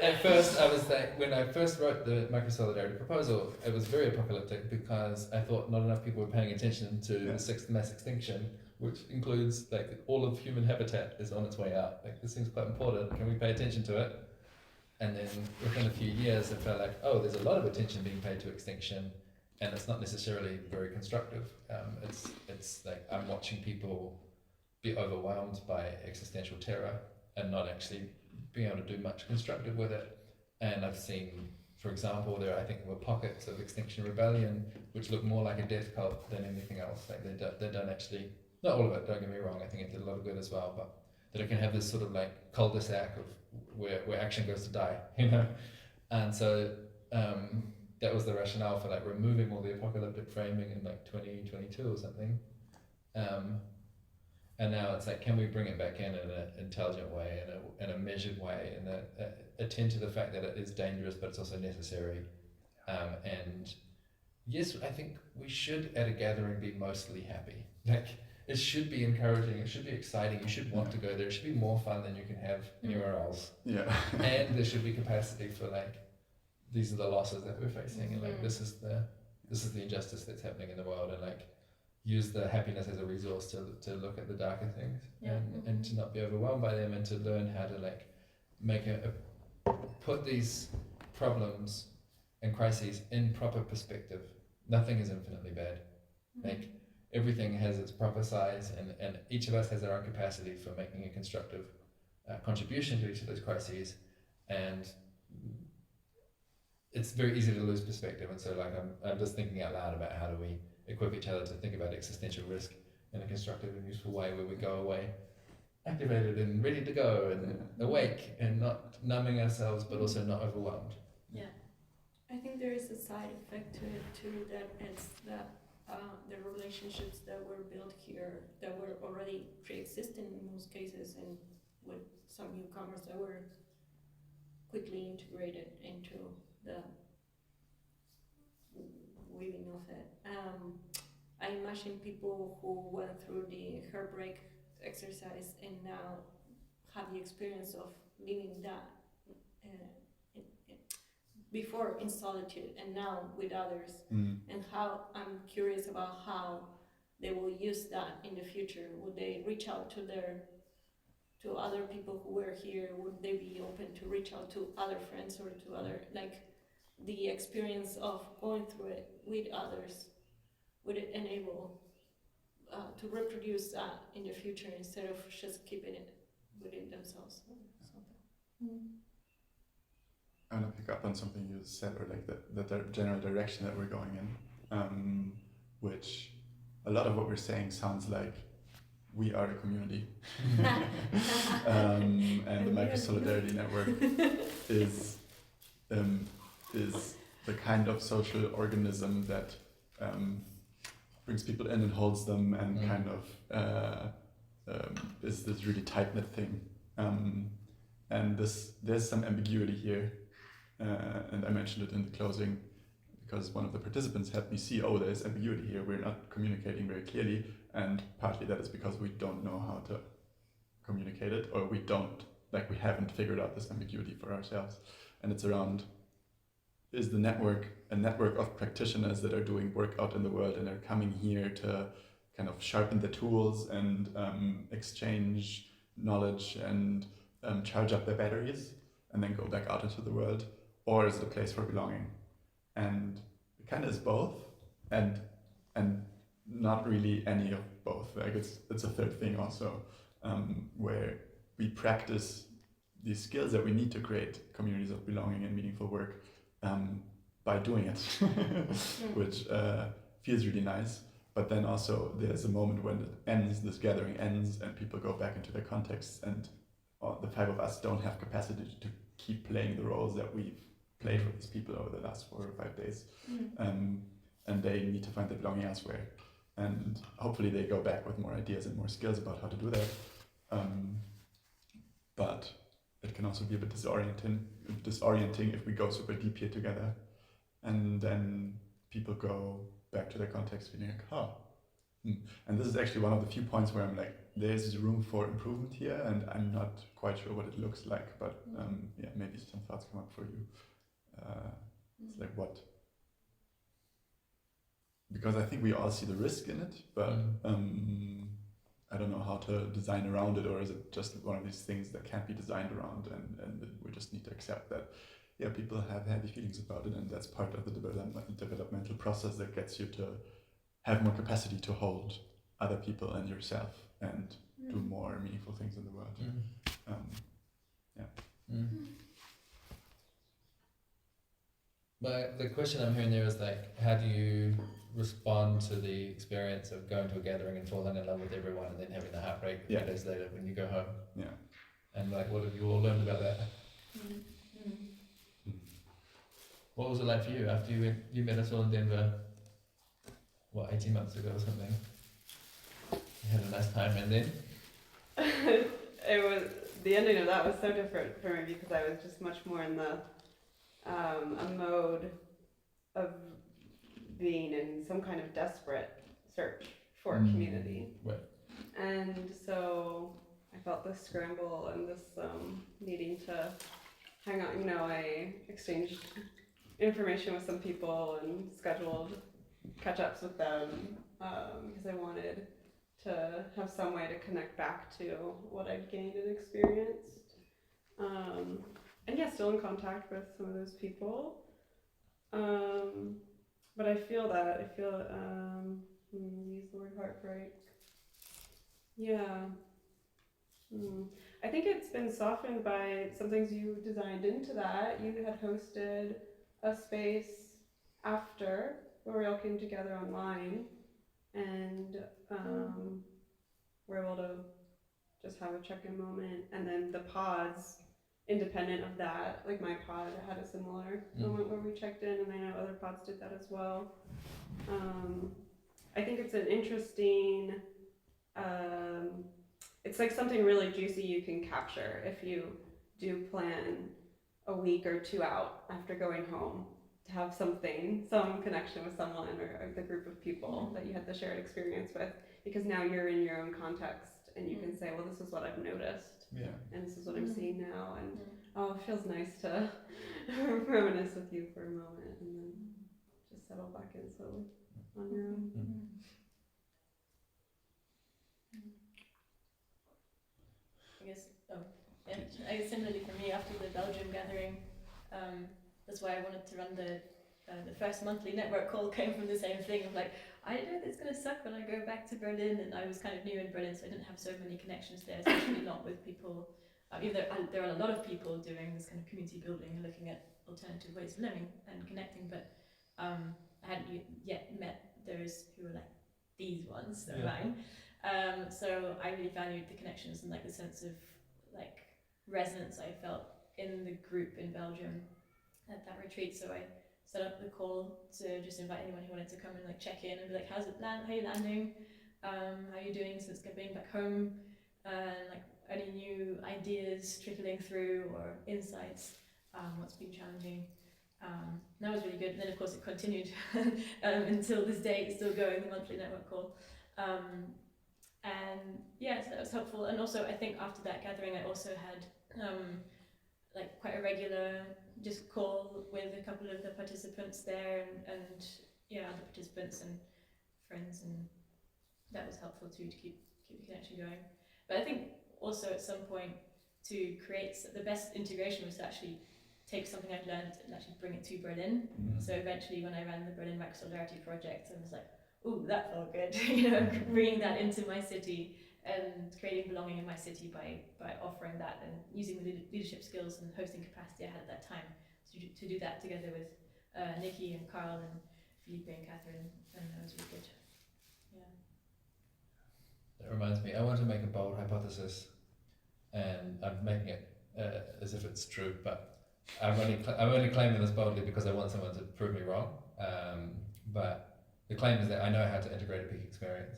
S2: At first, I was like, when I first wrote the Microsolidarity proposal, it was very apocalyptic because I thought not enough people were paying attention to the sixth mass extinction, which includes like all of human habitat is on its way out. Like this seems quite important. Can we pay attention to it? And then within a few years, I felt like, oh, there's a lot of attention being paid to extinction, and it's not necessarily very constructive. It's like I'm watching people be overwhelmed by existential terror and not actually being able to do much constructive with it. And I've seen, for example, there I think were pockets of Extinction Rebellion which look more like a death cult than anything else. Like they don't actually, not all of it, don't get me wrong, I think it did a lot of good as well, but that it can have this sort of like cul-de-sac of where action goes to die, you know? And so that was the rationale for like removing all the apocalyptic framing in like 2022 or something. And now it's like, can we bring it back in an intelligent way, in a measured way, and attend to the fact that it is dangerous, but it's also necessary. And yes, I think we should at a gathering be mostly happy. Like it should be encouraging, it should be exciting, you should want to go there, it should be more fun than you can have anywhere else.
S1: Yeah.
S2: And there should be capacity for like, these are the losses that we're facing, and like this is the injustice that's happening in the world, and like use the happiness as a resource to look at the darker things, and to not be overwhelmed by them, and to learn how to like make put these problems and crises in proper perspective. Nothing is infinitely bad. Like everything has its proper size, and each of us has our own capacity for making a constructive contribution to each of those crises, and it's very easy to lose perspective. And so like I'm just thinking out loud about how do we equip each other to think about existential risk in a constructive and useful way, where we go away activated and ready to go and awake and not numbing ourselves, but also not overwhelmed.
S3: Yeah.
S4: I think there is a side effect to it too, that it's that the relationships that were built here that were already pre-existing in most cases, and with some newcomers that were quickly integrated into the weaving of it. I imagine people who went through the heartbreak exercise and now have the experience of living that before in solitude and now with others, and how I'm curious about how they will use that in the future. Would they reach out to other people who were here? Would they be open to reach out to other friends or to other, like the experience of going through it with others? Would it enable to reproduce that in the future instead of just keeping it within themselves?
S1: I want to pick up on something you said, or like the general direction that we're going in, which a lot of what we're saying sounds like we are a community. And the Microsolidarity network is the kind of social organism that brings people in and holds them, and kind of is this really tight-knit thing. And there's some ambiguity here, and I mentioned it in the closing because one of the participants had me see, oh, there's ambiguity here, we're not communicating very clearly, and partly that is because we don't know how to communicate it, or we haven't figured out this ambiguity for ourselves. And it's around, is the network a network of practitioners that are doing work out in the world and are coming here to kind of sharpen the tools and exchange knowledge and charge up their batteries and then go back out into the world? Or is it a place for belonging? And it kind of is both, and not really any of both. Like it's a third thing also, where we practice these skills that we need to create communities of belonging and meaningful work by doing it, which feels really nice. But then also there's a moment when it ends, this gathering ends, and people go back into their contexts, and the five of us don't have capacity to keep playing the roles that we've played for these people over the last 4 or 5 days. And they need to find their belonging elsewhere. And hopefully they go back with more ideas and more skills about how to do that. But it can also be a bit disorienting if we go super deep here together. And then people go back to their context feeling like, and this is actually one of the few points where I'm like, there's room for improvement here, and I'm not quite sure what it looks like, but yeah, maybe some thoughts come up for you. It's like what? Because I think we all see the risk in it, but I don't know how to design around it, or is it just one of these things that can't be designed around, and we just need to accept that, yeah, people have heavy feelings about it, and that's part of the developmental process that gets you to have more capacity to hold other people and yourself and do more meaningful things in the world.
S2: But the question I'm hearing there is like, how do you respond to the experience of going to a gathering and falling in love with everyone and then having the heartbreak a few days later when you go home?
S1: Yeah.
S2: And like, what have you all learned about that? What was it like for you after you met us all in Denver, 18 months ago or something? You had a nice time, and then?
S5: It was, the ending of that was so different for me because I was just much more in the a mode of being in some kind of desperate search for a community.
S2: Right.
S5: And so I felt this scramble and this needing to hang out. I exchanged information with some people and scheduled catch-ups with them because I wanted to have some way to connect back to what I'd gained and experienced. And yeah, still in contact with some of those people. But I feel use the word heartbreak. Yeah. I think it's been softened by some things you designed into that. You had hosted a space after where we all came together online, and we're able to just have a check-in moment. And then the pods, independent of that, like my pod had a similar moment where we checked in, and I know other pods did that as well. I think it's an interesting, it's like something really juicy you can capture if you do plan a week or two out after going home to have some connection with someone or the group of people that you had the shared experience with, because now you're in your own context and you can say, well, this is what I've noticed, and this is what I'm seeing now, and it feels nice to reminisce with you for a moment and then just settle back in slowly on your own.
S3: I guess similarly for me, after the Belgium gathering, that's why I wanted to run the first monthly network call. Came from the same thing of like, I know it's going to suck when I go back to Berlin, and I was kind of new in Berlin, so I didn't have so many connections there, especially not with people. Even though there are a lot of people doing this kind of community building and looking at alternative ways of living and connecting, but I hadn't yet met those who were like these ones that are mine. So I really valued the connections and like the sense of like resonance I felt in the group in Belgium at that retreat. So I set up the call to just invite anyone who wanted to come and like check in and be like, how are you landing? How are you doing since being back home? Like any new ideas trickling through or insights, what's been challenging. That was really good. And then of course it continued until this day. It's still going, the monthly network call. And yeah, so that was helpful. And also I think after that gathering I also had like quite a regular just call with a couple of the participants there and other participants and friends, and that was helpful too, to keep the connection going. But I think also at some point to create the best integration was to actually take something I'd learned and actually bring it to Berlin. So eventually when I ran the Berlin Microsolidarity project, I was like, ooh, that felt good, bringing that into my city and creating belonging in my city by offering that and using the leadership skills and hosting capacity I had at that time to do that together with Nikki and Carl and Felipe and Catherine, and that was really good.
S2: That reminds me, I want to make a bold hypothesis, and I'm making it as if it's true, but I'm only claiming this boldly because I want someone to prove me wrong. But the claim is that I know how to integrate a peak experience,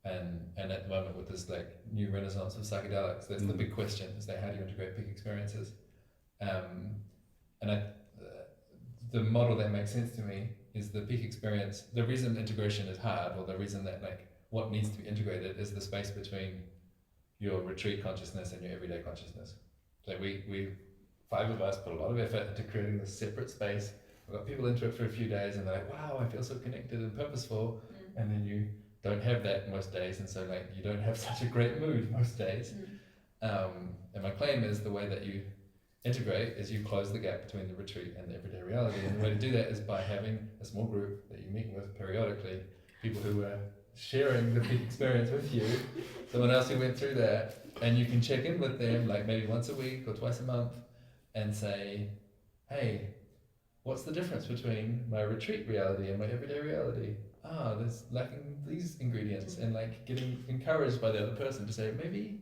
S2: and at the moment with this like new renaissance of psychedelics, that's the big question: is that how do you integrate peak experiences? And the model that makes sense to me is the peak experience. The reason integration is hard, or the reason that like what needs to be integrated, is the space between your retreat consciousness and your everyday consciousness. So we 5 of us put a lot of effort into creating this separate space. We got people into it for a few days, and they're like, "Wow, I feel so connected and purposeful." And then you don't have that most days, and so like you don't have such a great mood most days. And my claim is the way that you integrate is you close the gap between the retreat and the everyday reality. And the way to do that is by having a small group that you meet with periodically, people who are sharing the peak experience with you, someone else who went through that, and you can check in with them like maybe once a week or twice a month and say, hey, what's the difference between my retreat reality and my everyday reality? There's lacking these ingredients, and like getting encouraged by the other person to say, maybe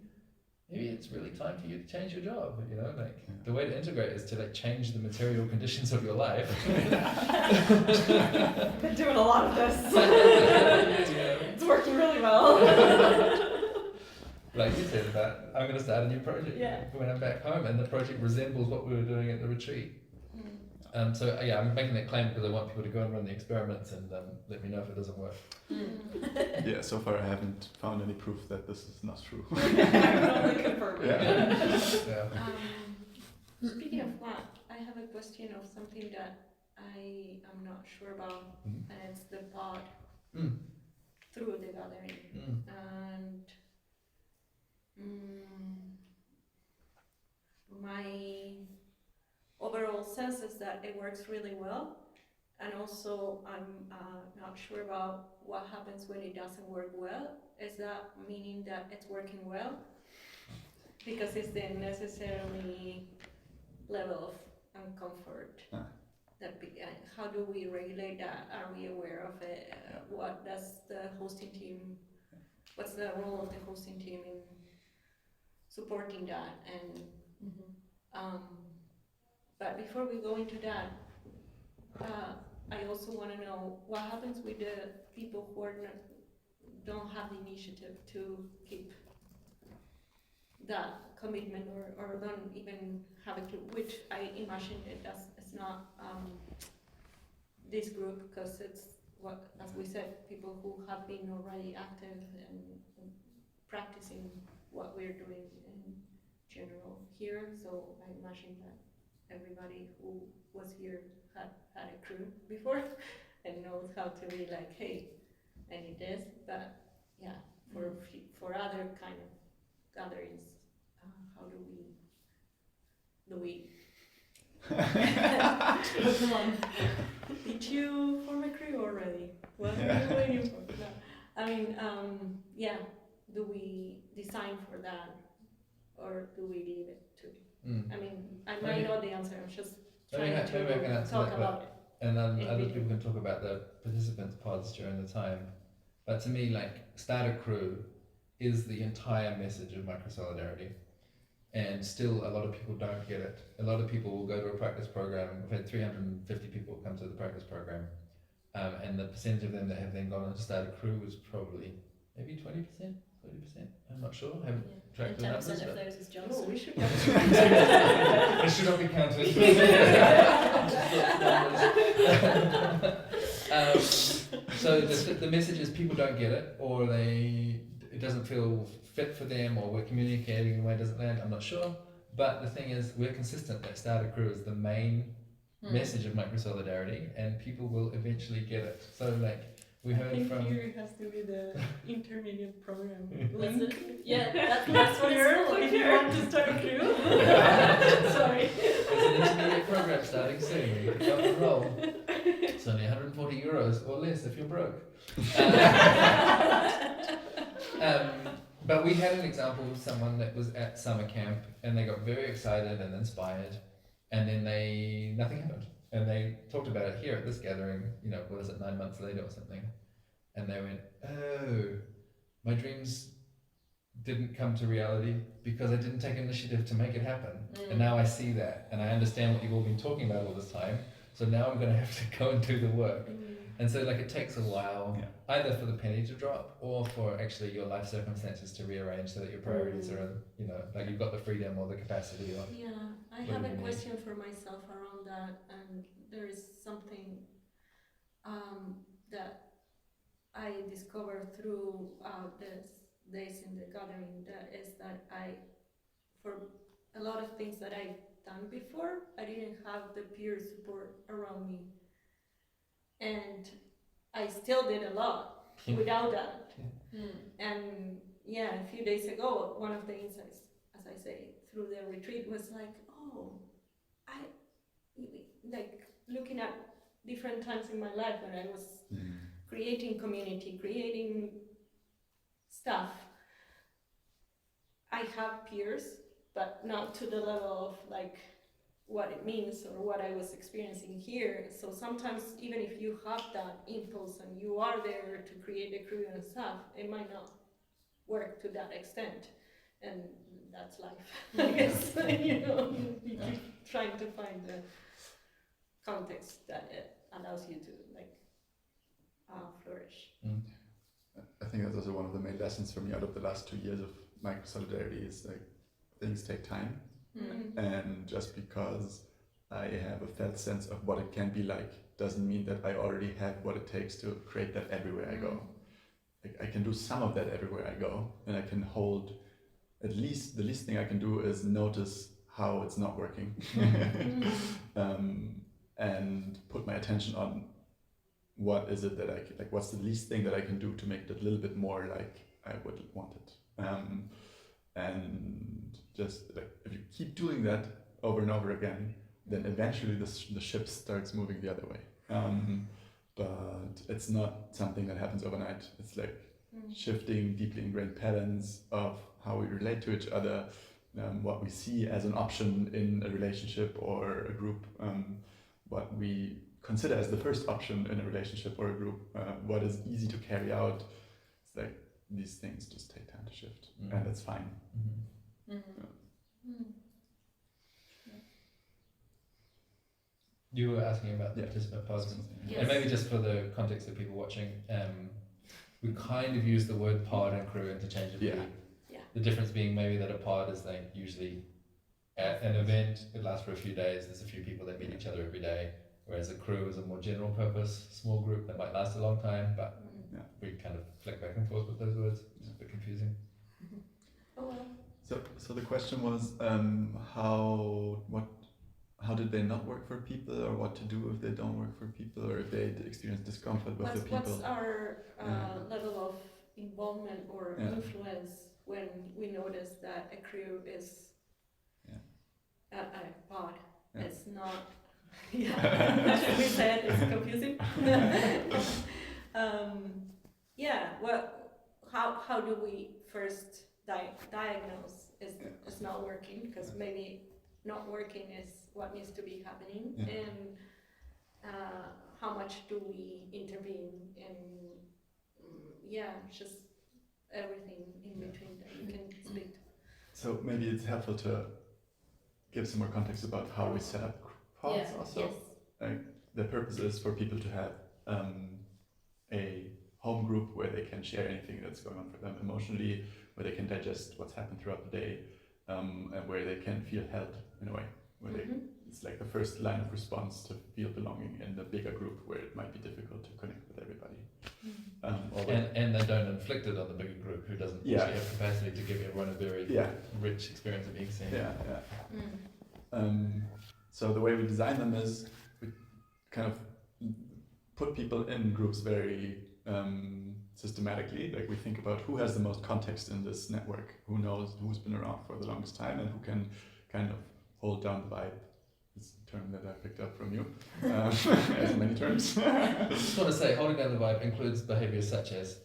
S2: it's really time for you to change your job, you know, like the way to integrate is to like change the material conditions of your life.
S5: Been doing a lot of this. It's working really well.
S2: Like you said about, I'm going to start a new project when I'm back home, and the project resembles what we were doing at the retreat. So yeah, I'm making that claim because I want people to go and run the experiments and let me know if it doesn't work.
S1: Yeah, so far I haven't found any proof that this is not true.
S5: I can only confirm it.
S2: Yeah.
S4: Speaking of that, I have a question of something that I am not sure about, and it's the pod through the gathering. And my overall sense is that it works really well, and also I'm not sure about what happens when it doesn't work well. Is that meaning that it's working well? Because it's the necessarily level of uncomfort. How do we regulate that? Are we aware of it? What does the hosting team, what's the role of the hosting team in supporting that? And but before we go into that, I also want to know what happens with the people who don't have the initiative to keep that commitment, or don't even have a clue, which I imagine it's not this group, because it's what, as we said, people who have been already active and practicing what we're doing in general here. So I imagine that everybody who was here had a crew before and knows how to be like, hey, I need this. But yeah, for other kind of gatherings, how do we come on. Did you form a crew already? What are you waiting for? No. I mean, do we design for that, or do we leave it to? I mean, I might know the answer. I'm just trying to talk about it.
S2: And then other people can talk about the participants' pods during the time. But to me, like, start a crew is the entire message of Microsolidarity. And still, a lot of people don't get it. A lot of people will go to a practice program. We've had 350 people come to the practice program. And the percentage of them that have then gone on to start a crew was probably maybe 20%, 30%. I'm not sure. I haven't tracked the numbers.
S3: 10% of those is Jocelyn.
S4: We should
S2: It should not be counted. So the message is people don't get it, or it doesn't feel fit for them, or we're communicating in a way it doesn't land. I'm not sure. But the thing is, we're consistent that Starter Crew is the main message of Microsolidarity, and people will eventually get it. So like we heard from.
S4: Here it has to be the intermediate program.
S3: That's it. Yeah, that's what it's for.
S4: If you want to start a crew. Sorry.
S2: There's an intermediate program starting soon where you can jump and roll. It's only €140 or less if you're broke. But we had an example of someone that was at summer camp, and they got very excited and inspired, and then nothing happened. And they talked about it here at this gathering, 9 months later or something. And they went, oh, my dreams didn't come to reality because I didn't take initiative to make it happen. And now I see that, and I understand what you've all been talking about all this time. So now I'm going to have to go and do the work. And so like it takes a while, either for the penny to drop, or for actually your life circumstances to rearrange so that your priorities are, like you've got the freedom or the capacity. Or
S4: yeah, I have a question for myself around that, and there is something that I discovered throughout these days in the gathering, that is that for a lot of things that I've done before, I didn't have the peer support around me. And I still did a lot without that. And yeah, a few days ago, one of the insights, as I say, through the retreat was like, oh, like looking at different times in my life when I was creating community, creating stuff. I have peers, but not to the level of like what it means or what I was experiencing here. So sometimes even if you have that impulse and you are there to create a crew and stuff, it might not work to that extent. And that's life, I guess. You know, you keep trying to find the context that it allows you to like flourish.
S1: I think that's also one of the main lessons for me out of the last 2 years of Microsolidarity is like things take time. And just because I have a felt sense of what it can be like doesn't mean that I already have what it takes to create that everywhere I go. Like I can do some of that everywhere I go, and I can hold at least the least thing I can do is notice how it's not working and put my attention on what is it that I can, like what's the least thing that I can do to make it a little bit more like I would want it. And just like if you keep doing that over and over again, then eventually the ship starts moving the other way. But it's not something that happens overnight. It's like shifting deeply ingrained patterns of how we relate to each other, what we see as an option in a relationship or a group, what we consider as the first option in a relationship or a group, what is easy to carry out. It's like these things just take time to shift, and that's fine.
S2: You were asking about the participant paths, and maybe just for the context of people watching, we kind of use the word pod and crew interchangeably. The difference being maybe that a pod is like usually at an event, it lasts for a few days, there's a few people that meet each other every day, whereas a crew is a more general purpose, small group that might last a long time, but we kind of flick back and forth with those words. It's a bit confusing.
S4: Oh well.
S1: So the question was how did they not work for people, or what to do if they don't work for people, or if they experience discomfort with the people.
S4: What's our level of involvement or influence when we notice that a crew is a pod? It's not. As we said, it's confusing. How do we first diagnose it's not working? Because maybe not working is what needs to be happening, and how much do we intervene, and just everything in between that you can speak to.
S1: So maybe it's helpful to give some more context about how we set up pods also. Like the purpose is for people to have a home group where they can share anything that's going on for them emotionally, where they can digest what's happened throughout the day, and where they can feel held in a way, where it's like the first line of response to feel belonging in the bigger group where it might be difficult to connect with everybody.
S2: And they don't inflict it on the bigger group who doesn't actually have capacity to give everyone a very rich experience of being seen.
S1: So the way we design them is we kind of put people in groups very systematically. Like we think about who has the most context in this network, who knows, who's been around for the longest time, and who can kind of hold down the vibe. It's a term that I picked up from you, as many terms.
S2: I just want to say, holding down the vibe includes behaviors such as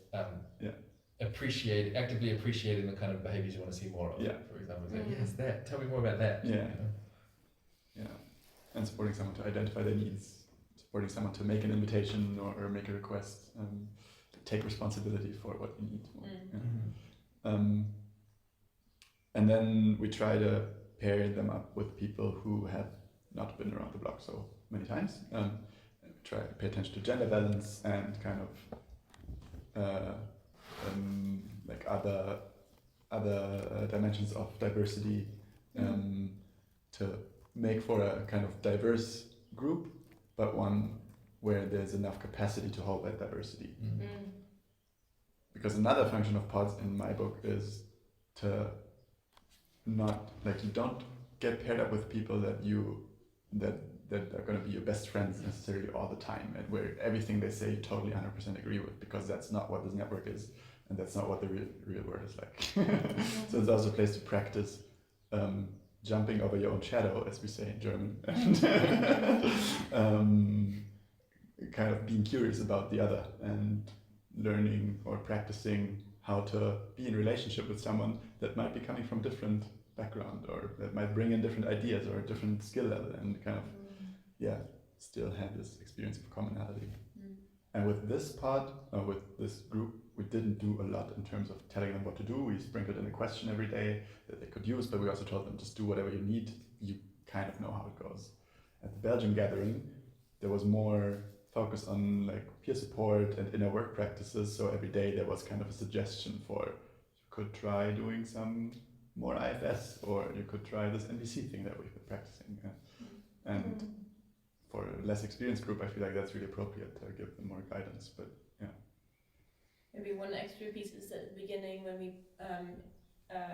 S2: actively appreciating the kind of behaviors you want to see more of. For example, yes, that. Tell me more about that.
S1: And supporting someone to identify their needs, supporting someone to make an invitation or make a request, take responsibility for what you need. And then we try to pair them up with people who have not been around the block so many times. Try to pay attention to gender balance and kind of like other dimensions of diversity, to make for a kind of diverse group, but one where there's enough capacity to hold that diversity.
S4: Mm.
S1: Because another function of pods in my book is to not, like, you don't get paired up with people that are going to be your best friends necessarily all the time, and where everything they say you totally 100% agree with, because that's not what this network is, and that's not what the real world is like. So it's also a place to practice jumping over your own shadow, as we say in German, and kind of being curious about the other and learning or practicing how to be in relationship with someone that might be coming from different background, or that might bring in different ideas or a different skill level, and kind of still have this experience of commonality. And with this pod, with this group, we didn't do a lot in terms of telling them what to do. We sprinkled in a question every day that they could use, but we also told them, just do whatever you need. You kind of know how it goes. At the Belgian gathering, there was more focus on like peer support and inner work practices. So every day there was kind of a suggestion for, you could try doing some more IFS, or you could try this NVC thing that we've been practicing. And for a less experienced group, I feel like that's really appropriate to give them more guidance. But
S3: maybe one extra piece is at the beginning when we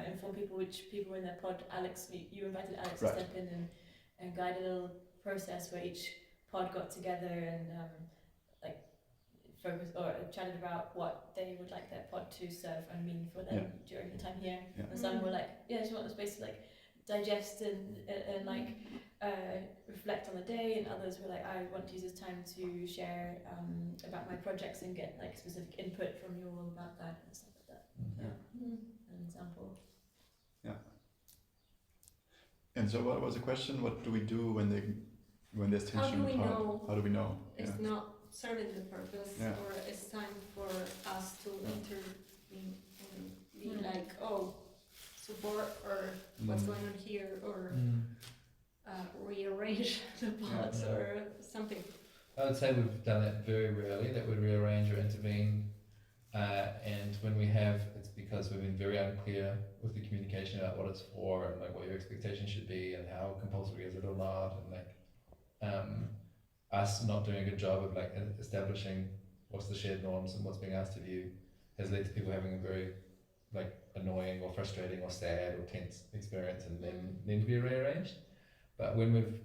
S3: inform people which people were in their pod. Alex, you invited Alex to step in and guide a little process where each pod got together and like focus or chatted about what they would like their pod to serve and mean for them during the time here. And some were like, I just want the space to like digest and like reflect on the day, and others were like, I want to use this time to share about my projects and get like specific input from you all about that and stuff like that. An example.
S1: And so what was the question? What do we do when there's tension in the pod? How do we know?
S4: It's not serving the purpose, or it's time for us to intervene and be like, oh, support, or what's going on here, or rearrange the pods or something.
S2: I would say we've done that very rarely, that we'd rearrange or intervene, and when we have, it's because we've been very unclear with the communication about what it's for and like what your expectation should be and how compulsory is it or not, and like us not doing a good job of like establishing what's the shared norms and what's being asked of you has led to people having a very like annoying or frustrating or sad or tense experience, and then need to be rearranged. But when we've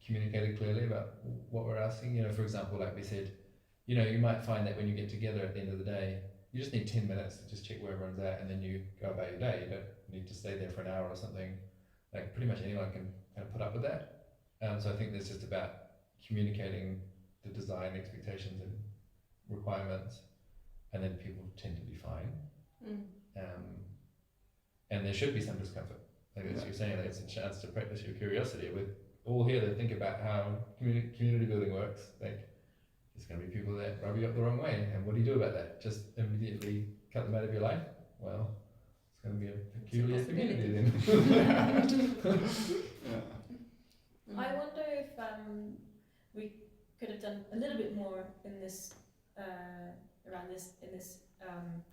S2: communicated clearly about what we're asking, for example, like we said, you might find that when you get together at the end of the day, you just need 10 minutes to just check where everyone's at, and then you go about your day. You don't need to stay there for an hour or something. Like pretty much anyone can kind of put up with that. So I think there's just about communicating the design expectations and requirements, and then people tend to be fine. And there should be some discomfort. Like as you're saying, it's a chance to practice your curiosity. We're all here to think about how community building works. Like, there's going to be people that rub you up the wrong way, and what do you do about that? Just immediately cut them out of your life? Well, it's going to be a peculiar community then.
S3: I wonder if we could have done a little bit more in this around this in this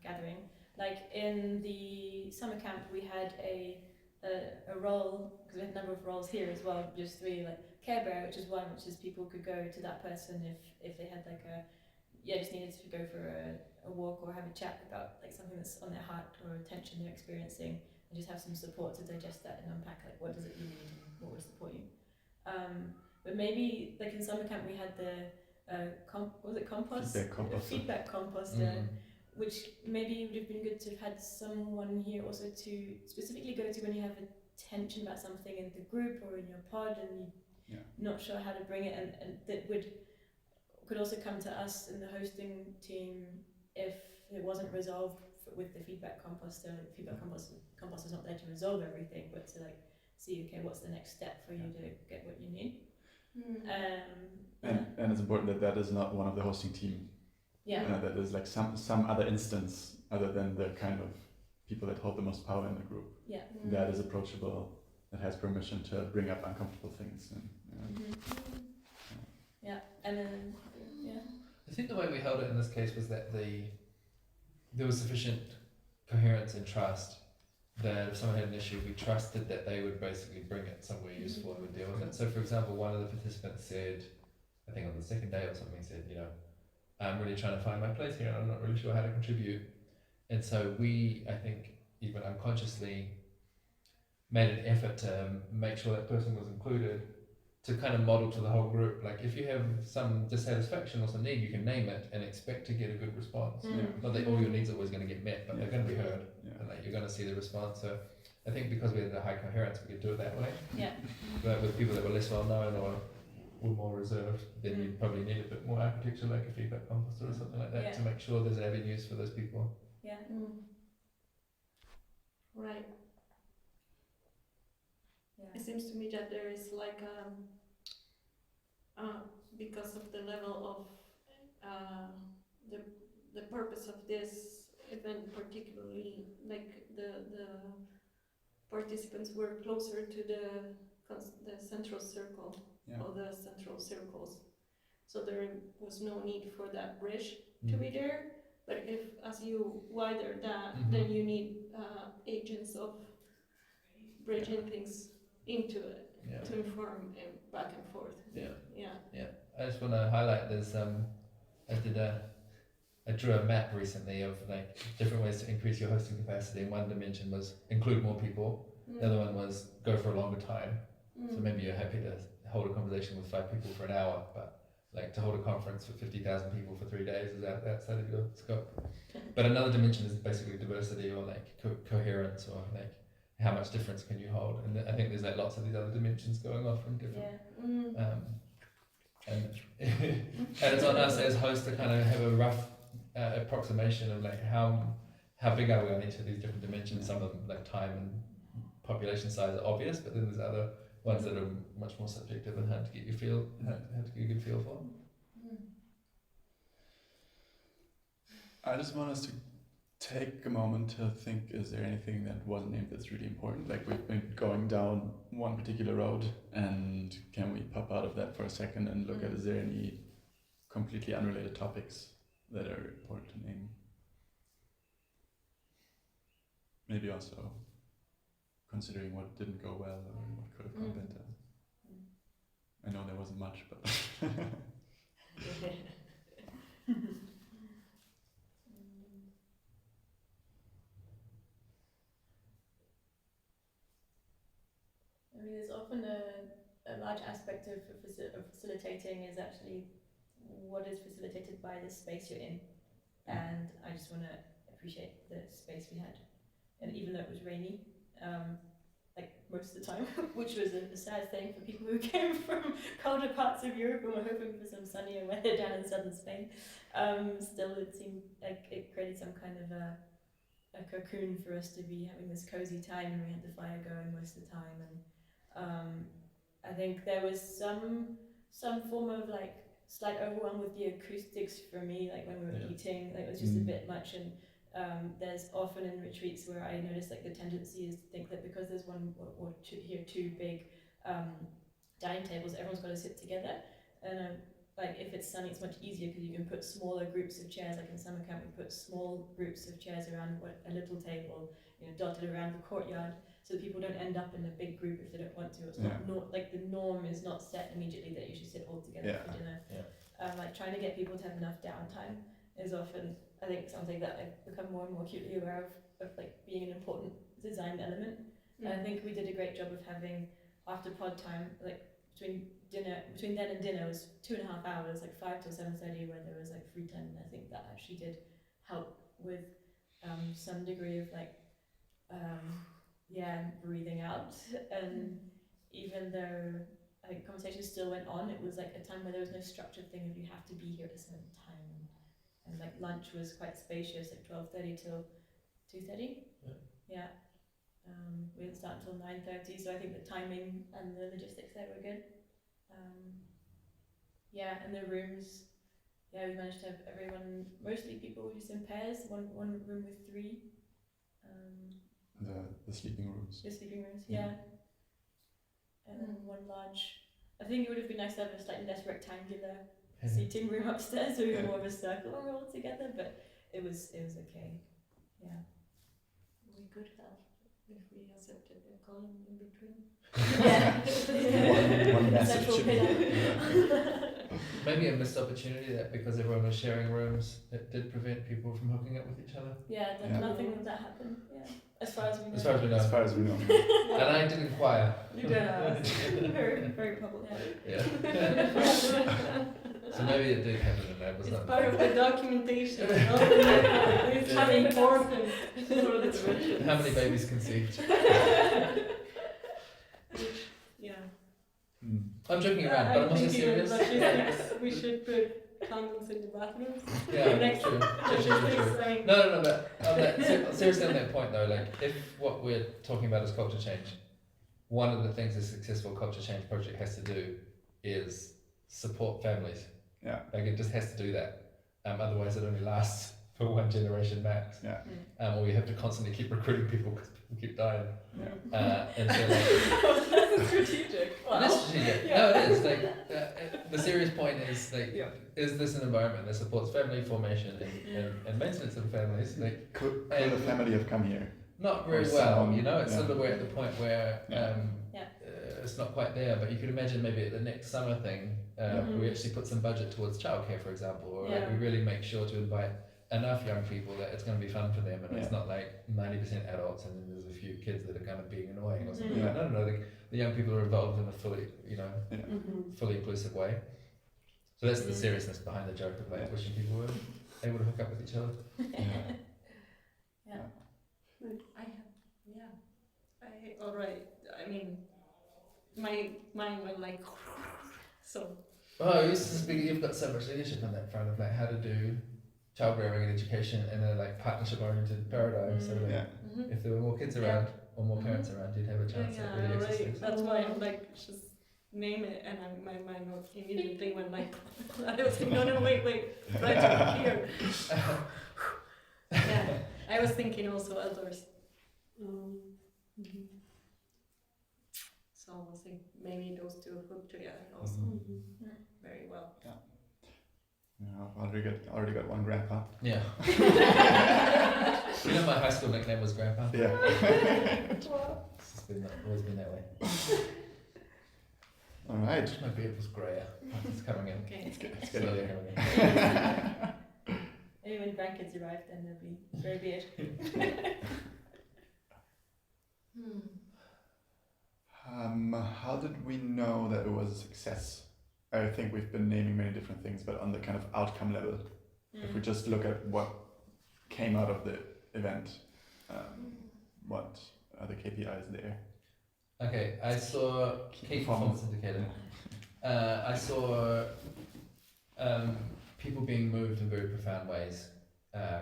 S3: gathering. Like in the summer camp, we had a role, because we had a number of roles here as well. Just three, like care bearer, which is one, which is people could go to that person if they had like just needed to go for a walk or have a chat about like something that's on their heart or a tension they're experiencing, and just have some support to digest that and unpack like what does it really mean and what would support you. But maybe like in summer camp we had the compost? Feedback composter. Which maybe would have been good to have had someone here also to specifically go to when you have a tension about something in the group or in your pod and you're not sure how to bring it, and that could also come to us in the hosting team if it wasn't resolved with the feedback composter. Like, the feedback composter's not there to resolve everything, but to like see, okay, what's the next step for you to get what you need.
S1: And it's important that is not one of the hosting team. That is like some other instance other than the kind of people that hold the most power in the group. That is approachable, that has permission to bring up uncomfortable things.
S3: And then
S2: I think the way we held it in this case was that there was sufficient coherence and trust that if someone had an issue, we trusted that they would basically bring it somewhere useful and would deal with it. So for example, one of the participants said, I think on the second day or something, said, you know, I'm really trying to find my place here and I'm not really sure how to contribute. And so we, I think, even unconsciously made an effort to make sure that person was included, to kind of model to the whole group. Like if you have some dissatisfaction or some need, you can name it and expect to get a good response.
S1: Yeah.
S2: Not that all your needs are always going to get met, but they're going to be heard,
S1: Yeah.
S2: and like you're going to see the response. So I think because we had the high coherence, we could do it that way.
S3: Yeah.
S2: But with people that were less well known or were more reserved, then you probably need a bit more architecture, like a feedback composter or something like that,
S3: Yeah.
S2: to make sure there's avenues for those people.
S3: Yeah.
S4: Right.
S3: Yeah.
S4: It seems to me that there is like because of the level of the purpose of this event, particularly like the participants were closer to the central circle
S1: Yeah.
S4: or the central circles, so there was no need for that bridge to be there. But if as you widen that, then you need agents of bridging things into it
S2: Yeah.
S4: to inform and back and forth.
S2: Yeah.
S4: Yeah.
S2: I just want to highlight there's I drew a map recently of like different ways to increase your hosting capacity, and one dimension was include more people. The other one was go for a longer time. So maybe you're happy to hold a conversation with 5 people for an hour, but like to hold a conference for 50,000 people for 3 days is outside of your scope. But another dimension is basically diversity or like coherence or like how much difference can you hold? And I think there's like lots of these other dimensions going off from different. And and it's on us as hosts to kind of have a rough approximation of like how big are we on each of these different dimensions. Some of them like time and population size are obvious, but then there's other ones that are much more subjective and hard to get hard to get a good feel for.
S1: I just want us to take a moment to think, is there anything that wasn't named that's really important? Like we've been going down one particular road, and can we pop out of that for a second and look at, is there any completely unrelated topics that are important to name? Maybe also considering what didn't go well or what could have gone better. I know there wasn't much, but
S3: I mean, there's often a large aspect of facilitating is actually what is facilitated by the space you're in. And I just want to appreciate the space we had. And even though it was rainy, like most of the time, which was a sad thing for people who came from colder parts of Europe and were hoping for some sunnier weather down in southern Spain, still it seemed like it created some kind of a cocoon for us to be having this cozy time, and we had the fire going most of the time. And I think there was some form of like slight overwhelm with the acoustics for me, like when we were eating, like it was just a bit much. And there's often in retreats where I notice like the tendency is to think that because there's one or two big dining tables, everyone's got to sit together. And like if it's sunny, it's much easier because you can put smaller groups of chairs. Like in summer camp, we put small groups of chairs around a little table, dotted around the courtyard, so that people don't end up in a big group if they don't want to. It's not like the norm is not set immediately that you should sit all together for dinner. Like trying to get people to have enough downtime is often, I think, something that I've become more and more acutely aware of like being an important design element. And I think we did a great job of having after pod time, like between then and dinner was 2.5 hours, like 5 till 7:30, where there was like free time. And I think that actually did help with some degree of like breathing out. And even though I think conversations still went on, it was like a time where there was no structured thing of you have to be here at a certain time. And like lunch was quite spacious, like 12:30 till 2:30. We didn't start until 9:30, so I think the timing and the logistics there were good. And the rooms, we managed to have everyone, mostly people were just in pairs, one room with 3.
S1: The sleeping rooms.
S3: The sleeping rooms, and then one large. I think it would have been nice to have a slightly less rectangular seating room upstairs, so we were more of a circle when we were all together. But it was okay. Yeah.
S4: We could have if we accepted the column in between.
S1: One massive
S3: Central
S1: chimney.
S3: pillar.
S2: maybe a missed opportunity that because everyone was sharing rooms, it did prevent people from hooking up with each other.
S3: Yeah,
S1: Yeah.
S3: nothing of that happened. Yeah, as far as we know.
S2: As far as we know.
S1: As far as we know.
S2: And I did inquire.
S5: You did ask.
S3: very, very public.
S2: Yeah. So maybe it did happen and that was
S4: It's
S2: not.
S4: part of the documentation. It's
S3: Yeah.
S4: important.
S5: For the dimensions.
S2: How many babies conceived?
S4: Yeah.
S1: Mm.
S2: I'm joking around, but I'm also serious.
S4: We should put condoms in the bathrooms.
S2: Yeah,
S4: Next
S2: true.
S4: logistics, I mean,
S2: No, but on that, seriously on that point though, like if what we're talking about is culture change, one of the things a successful culture change project has to do is support families.
S1: Yeah.
S2: Like it just has to do that. Otherwise it only lasts for one generation max.
S1: Yeah.
S2: Or you have to constantly keep recruiting people because people keep dying.
S1: Yeah.
S2: And so like,
S5: That's strategic.
S2: it is strategic.
S1: Yeah.
S2: No, it is. Like the serious point is like,
S5: Yeah.
S2: is this an environment that supports family formation and maintenance of families? Like,
S1: Could the family have come here?
S2: not very
S1: Or
S2: well,
S1: someone-
S2: you know. It's
S1: yeah.
S2: sort of we're at the point where
S1: Yeah.
S2: it's not quite there. But you could imagine maybe at the next summer thing, we actually put some budget towards childcare, for example, or like we really make sure to invite enough young people that it's going to be fun for them, and it's not like 90% adults and then there's a few kids that are kind of being annoying or something.
S1: Yeah.
S2: Like, no, the young people are involved in a fully, fully inclusive way. So that's the seriousness behind the joke of like wishing people were able to hook up with each other.
S3: Yeah.
S4: all right. I mean, my mind went like, so.
S2: Oh, you've got so much leadership on that front of like how to do child rearing and education in a like partnership oriented paradigm. So like,
S1: Yeah.
S2: if there were more kids around or more parents around, you'd have a chance at really
S4: right.
S2: exercise.
S4: That's why I'm like, just name it, and my mind immediately went like, I was like, no, wait, right here. Yeah, I was thinking also elders. So I was thinking maybe those two hook together also very well.
S1: Yeah, already got one grandpa.
S2: Yeah. You know, my high school nickname was Grandpa.
S1: Yeah.
S2: It's just always been that way.
S1: All right.
S2: My beard was grayer. It's coming in.
S4: Okay.
S1: It's good.
S2: Slowly coming in.
S3: Maybe when grandkids arrive, then they'll be very beard.
S1: How did we know that it was a success? I think we've been naming many different things, but on the kind of outcome level, if we just look at what came out of the event, what are the KPIs there?
S2: Okay, I saw key performance indicator. I saw people being moved in very profound ways,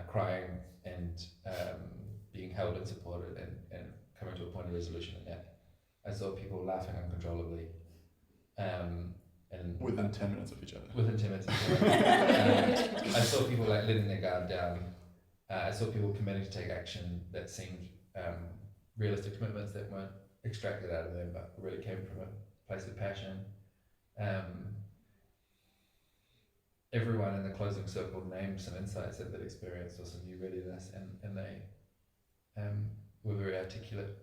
S2: crying and being held and supported and coming to a point of resolution in that. I saw people laughing uncontrollably. And
S1: Within 10 minutes of each other.
S2: Within 10 minutes. I saw people like letting their guard down. I saw people committing to take action that seemed realistic commitments that weren't extracted out of them, but really came from a place of passion. Everyone in the closing circle named some insights that they'd experienced or some new readiness, and they were very articulate.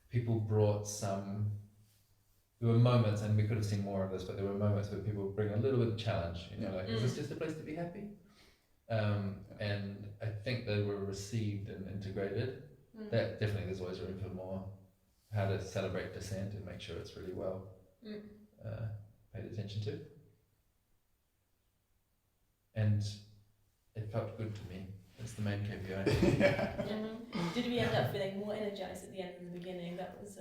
S2: People brought some. There were moments, and we could have seen more of this, but there were moments where people bring a little bit of challenge. You know, like, is this just a place to be happy? And I think they were received and integrated. That definitely, there's always room for more. How to celebrate dissent and make sure it's really well paid attention to. And it felt good to me. That's the main KPI.
S3: Did we end up feeling more energized at the end than the beginning? That was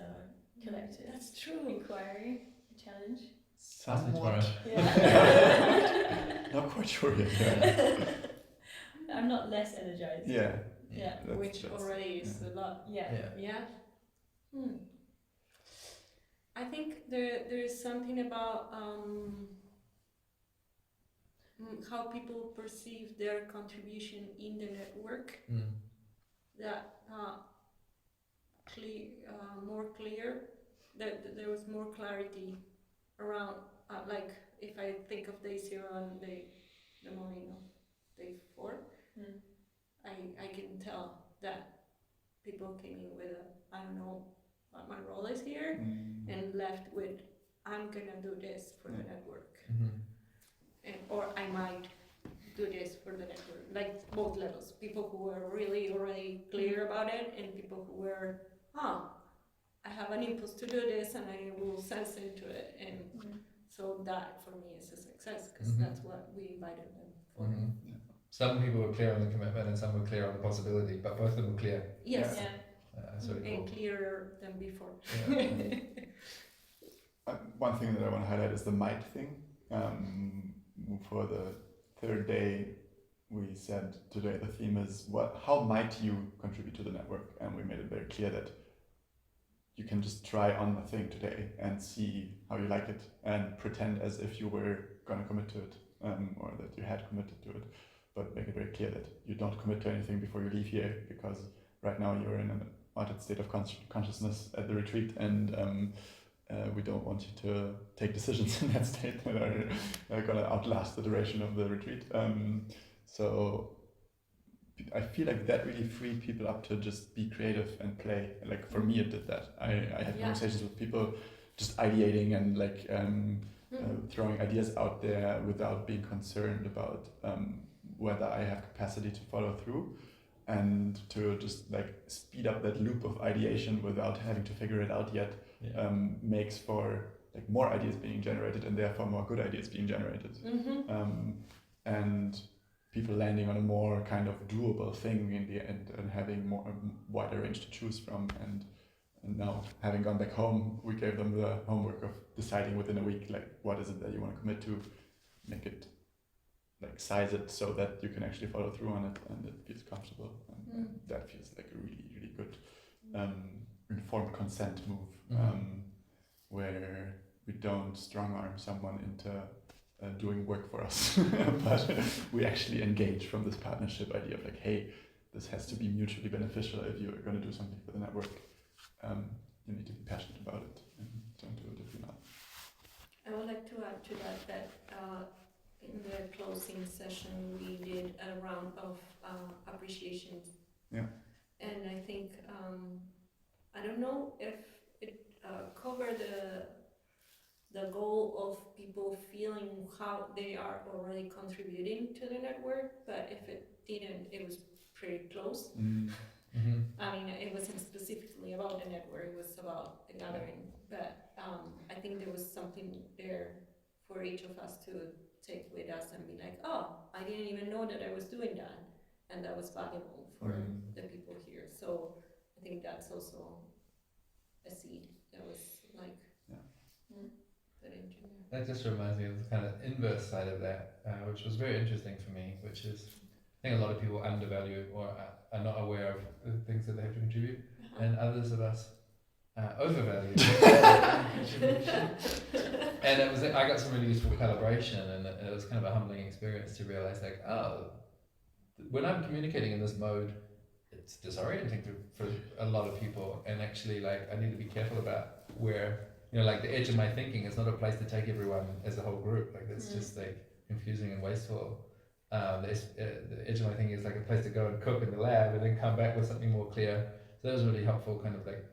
S3: collective.
S4: That's true.
S3: Inquiry, challenge.
S1: Somewhat.
S3: Yeah.
S1: Not quite sure yet.
S3: I'm not less energized.
S1: Yeah.
S3: Yeah.
S4: Which already is a lot.
S3: Yeah.
S4: Yeah. I think there is something about how people perceive their contribution in the network that more clear, that there was more clarity around like if I think of day 0 and the morning of day 4, I can tell that people came in with I don't know what my role is here, and left with I'm gonna do this for the network,
S2: Mm-hmm.
S4: or I might do this for the network. Like both levels, people who were really already clear about it, and people who were, I have an impulse to do this, and I will sense into it, and so that for me is a success because that's what we invited them for.
S2: Mm-hmm. Some people were clear on the commitment and some were clear on the possibility, but both of them were clear.
S4: Yes,
S2: That's really
S4: and
S2: cool.
S4: clearer than before.
S2: Yeah.
S1: One thing that I want to highlight is the might thing. For the third day, we said today the theme is how might you contribute to the network, and we made it very clear that you can just try on the thing today and see how you like it and pretend as if you were going to commit to it, or that you had committed to it, but make it very clear that you don't commit to anything before you leave here, because right now you're in an altered state of consciousness at the retreat, and we don't want you to take decisions in that state that are going to outlast the duration of the retreat. So I feel like that really freed people up to just be creative and play. Like for me, it did that. I had conversations with people just ideating and like throwing ideas out there without being concerned about whether I have capacity to follow through, and to just like speed up that loop of ideation without having to figure it out yet. Makes for like more ideas being generated, and therefore more good ideas being generated. And people landing on a more kind of doable thing in the end, and having more wider range to choose from. And now, having gone back home, we gave them the homework of deciding within a week, like, what is it that you want to commit to, make it, like, size it so that you can actually follow through on it, and it feels comfortable. And that feels like a really, really good informed consent move, where we don't strong arm someone into doing work for us, but we actually engage from this partnership idea of like, hey, this has to be mutually beneficial. If you're going to do something for the network, you need to be passionate about it, and don't do it if you're not.
S4: I would like to add to that in the closing session we did a round of appreciation. And I think I don't know if it covered the goal of people feeling how they are already contributing to the network, but if it didn't, it was pretty close. I mean, it wasn't specifically about the network, it was about the gathering, but I think there was something there for each of us to take with us and be like, oh, I didn't even know that I was doing that, and that was valuable for the people here. So I think that's also a seed that was like put into there.
S2: That just reminds me of the kind of inverse side of that, which was very interesting for me, which is I think a lot of people undervalue or are not aware of the things that they have to contribute, and others of us overvalue contribution. And it was, I got some really useful calibration, and it was kind of a humbling experience to realize, like, oh, when I'm communicating in this mode, it's disorienting for a lot of people, and actually, like, I need to be careful about where, you know, like the edge of my thinking is not a place to take everyone as a whole group. Like, it's just like confusing and wasteful. The edge of my thinking is like a place to go and cook in the lab and then come back with something more clear. So that was really helpful, kind of like,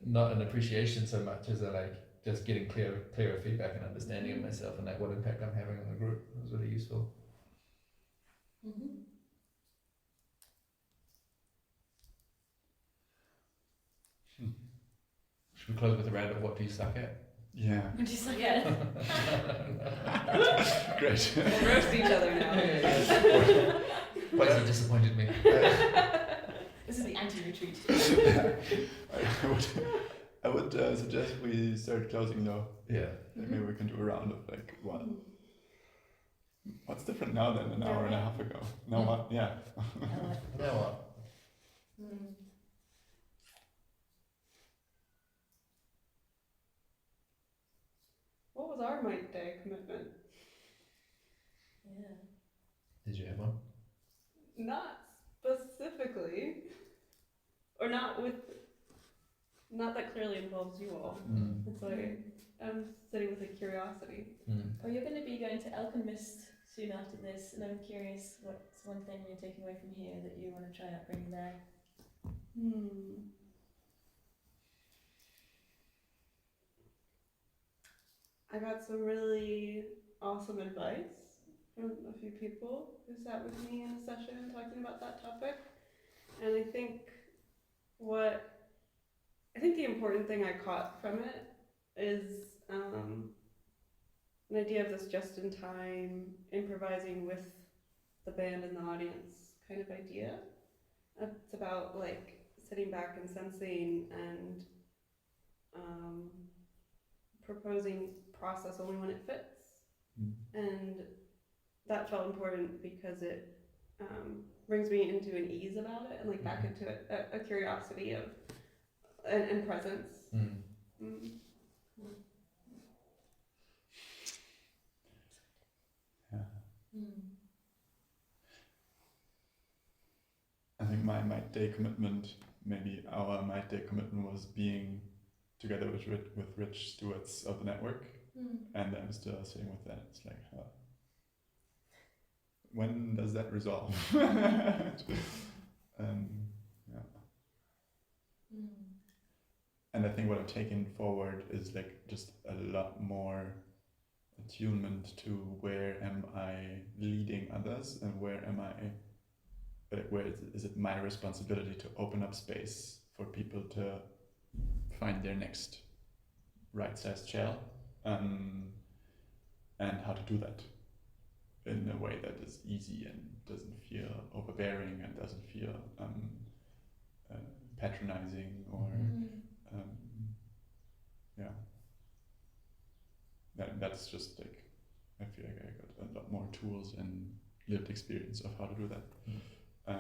S2: not an appreciation so much as a like just getting clearer feedback and understanding of myself and like what impact I'm having on the group. It was really useful. Should we close with a round of what do you suck at?
S1: Yeah.
S3: What do you suck at?
S1: Great.
S5: We'll roast each other now.
S2: Why has it disappointed me?
S3: This is the anti-retreat.
S1: I would suggest we start closing though.
S2: Yeah.
S1: Like maybe we can do a round of like what's different now than an hour and a half ago? Now what? Yeah.
S2: Now what?
S5: What was our Might Day commitment?
S3: Yeah.
S2: Did you have one?
S5: Not specifically, or not that clearly involves you all. It's like I'm sitting with a curiosity.
S3: Oh, you're going to be going to Alchemist soon after this, and I'm curious what's one thing you're taking away from here that you want to try out bringing there.
S5: I got some really awesome advice from a few people who sat with me in a session talking about that topic. And I think the important thing I caught from it is an idea of this just in time improvising with the band and the audience kind of idea. It's about like sitting back and sensing and proposing process only when it fits. And that felt important because it brings me into an ease about it and like back into a curiosity of and presence.
S1: Yeah. I think my Might Day commitment, maybe our Might Day commitment, was being together with rich stewards of the network, and I'm still sitting with that. It's like, when does that resolve? Yeah. And I think what I'm taking forward is like just a lot more attunement to where am I leading others and where am I, where is it my responsibility to open up space for people to find their next right-sized shell, and how to do that in a way that is easy and doesn't feel overbearing and doesn't feel patronizing or yeah. That's just like, I feel like I got a lot more tools and lived experience of how to do that. It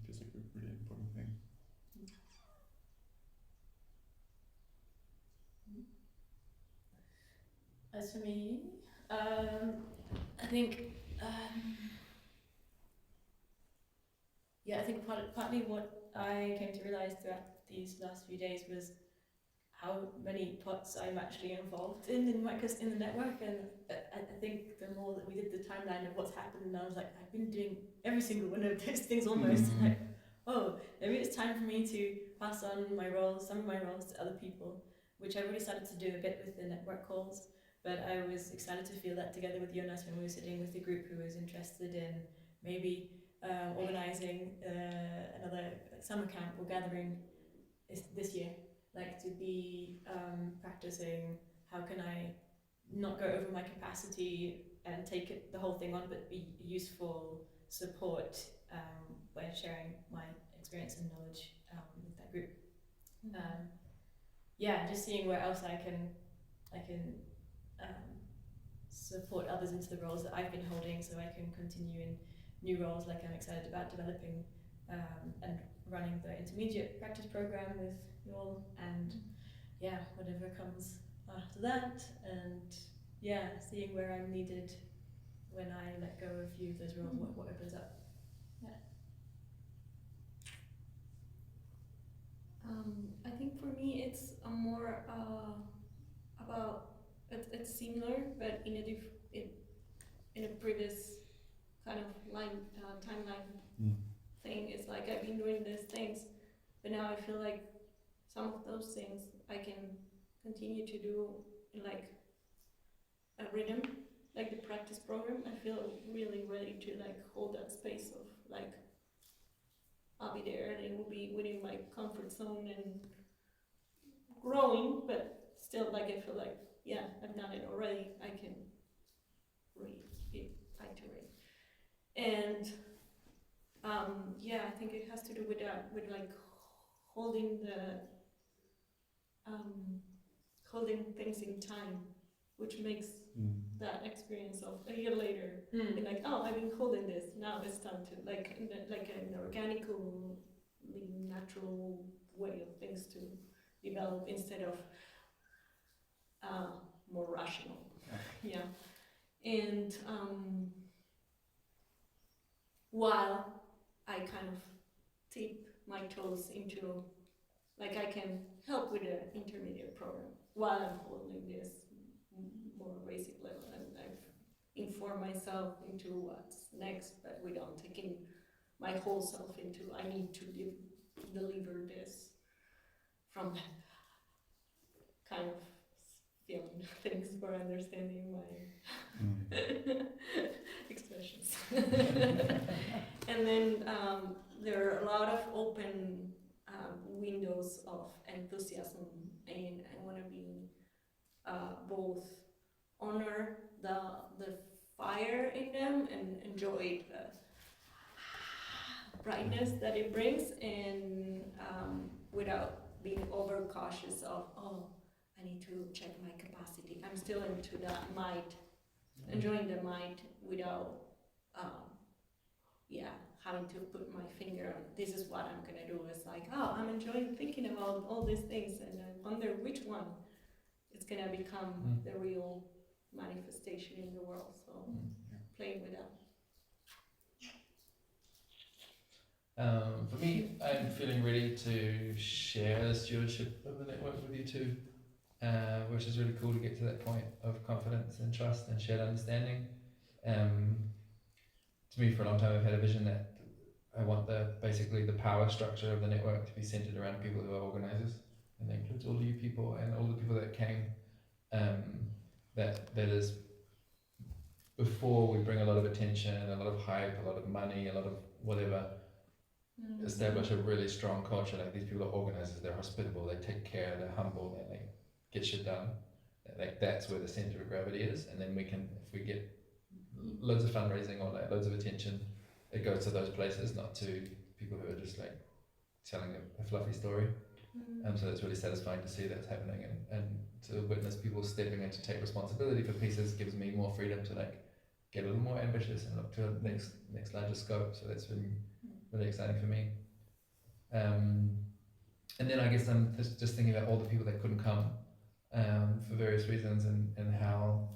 S1: feels like a really important thing.
S3: As for me, I think, I think partly what I came to realize throughout these last few days was how many pots I'm actually involved in the network, and I think the more that we did the timeline of what's happened, and I was like, I've been doing every single one of those things almost. Like, oh, maybe it's time for me to pass on some of my roles to other people, which I already started to do a bit with the network calls. But I was excited to feel that together with Jonas when we were sitting with the group who was interested in maybe organizing another summer camp or gathering this year. Like to be practicing how can I not go over my capacity and take the whole thing on, but be useful support by sharing my experience and knowledge with that group. Just seeing where else I can support others into the roles that I've been holding, so I can continue in new roles. Like I'm excited about developing and running the intermediate practice program with you all, and whatever comes after that, and seeing where I'm needed when I let go of a few of those roles, what opens up.
S4: I think for me it's a more about it's similar, but in a previous kind of timeline thing. It's like I've been doing these things, but now I feel like some of those things I can continue to do in like a rhythm, like the practice program. I feel really ready to like hold that space of like I'll be there and it will be within my comfort zone and growing, but still like I feel like I've done it already. I can reiterate. And I think it has to do with that, with like holding things in time, which makes that experience of a year later be like, oh, I've been holding this. Now it's time to like an organically natural way of things to develop instead of more rational. And while I kind of tip my toes into, like I can help with the intermediate program while I'm holding this more basic level, and I've informed myself into what's next, but without taking my whole self into I need to deliver this from that kind of feeling. Thanks for understanding my expressions. And then there are a lot of open windows of enthusiasm, and I want to be both honor the fire in them and enjoy the brightness that it brings, and without being over cautious of, oh, I need to check my capacity. I'm still into that might, enjoying the might without having to put my finger on this is what I'm gonna do. It's like, oh, I'm enjoying thinking about all these things, and I wonder which one is gonna become the real manifestation in the world. So playing with that.
S2: For me, I'm feeling ready to share the stewardship of the network with you too, which is really cool to get to that point of confidence and trust and shared understanding. To me, for a long time, I've had a vision that I want basically the power structure of the network to be centered around people who are organizers, and that includes all you people and all the people that came. That is, before we bring a lot of attention, a lot of hype, a lot of money, a lot of whatever, establish a really strong culture. Like, these people are organizers, they're hospitable, they take care, they're humble, they like get shit done. Like, that's where the center of gravity is, and then we can, if we get loads of fundraising or like loads of attention, it goes to those places, not to people who are just like telling a fluffy story. So it's really satisfying to see that's happening, and to witness people stepping in to take responsibility for pieces gives me more freedom to like get a little more ambitious and look to a next larger scope. So that's been really exciting for me. And then I guess I'm just thinking about all the people that couldn't come for various reasons, and how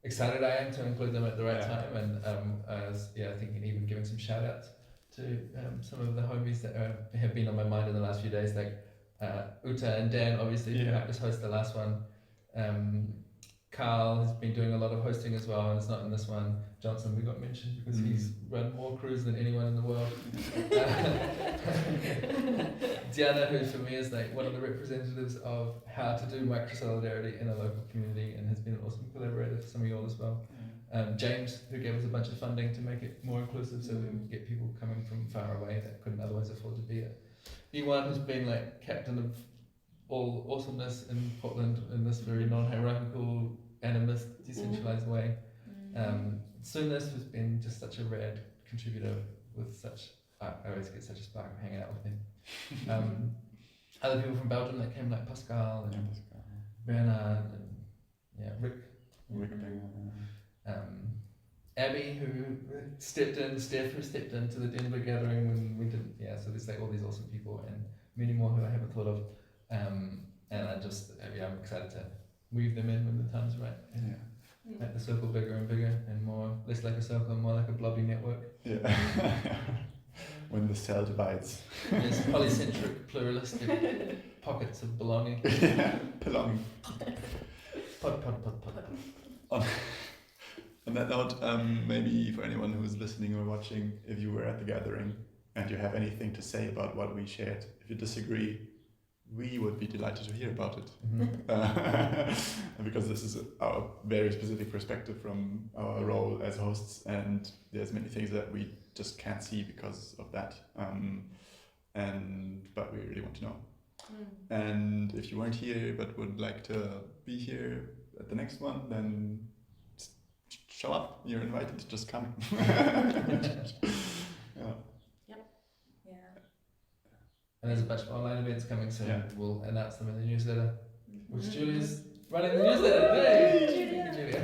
S2: excited I am to include them at the right time. And I was thinking even giving some shout outs to some of the homies that have been on my mind in the last few days, like Uta and Dan, obviously, who helped us host the last one. Carl has been doing a lot of hosting as well, and it's not in this one. Jocelyn, we got mentioned because he's run more crews than anyone in the world. Diana, who for me is like one of the representatives of how to do microsolidarity in a local community, and has been an awesome collaborator for some of you all as well. James, who gave us a bunch of funding to make it more inclusive, so we would get people coming from far away that couldn't otherwise afford to be it. Ewan, who's been like captain of all awesomeness in Portland in this very non-hierarchical, animist, decentralized way. Sunas, who's been just such a rad contributor with such, I always get such a spark of hanging out with him. Other people from Belgium that came, like Pascal and Bernard and Rick. Abby, who stepped in, Steph, who stepped into the Denver gathering when we didn't, so there's like all these awesome people, and many more who I haven't thought of. And I just, I'm excited to weave them in when the time's right. And make the circle bigger and bigger, and less like a circle and more like a blobby network.
S1: When the cell divides.
S2: There's polycentric, pluralistic pockets of belonging.
S1: Belonging.
S2: Pod.
S1: On that note, maybe for anyone who is listening or watching, if you were at the gathering and you have anything to say about what we shared, if you disagree, we would be delighted to hear about it. Because this is our very specific perspective from our role as hosts, and there's many things that we just can't see because of that. But we really want to know. And if you weren't here but would like to be here at the next one, then show up. You're invited to just come.
S2: And there's a bunch of online events coming soon. We'll announce them in the newsletter, which Julia's running the newsletter. Yay! Julia.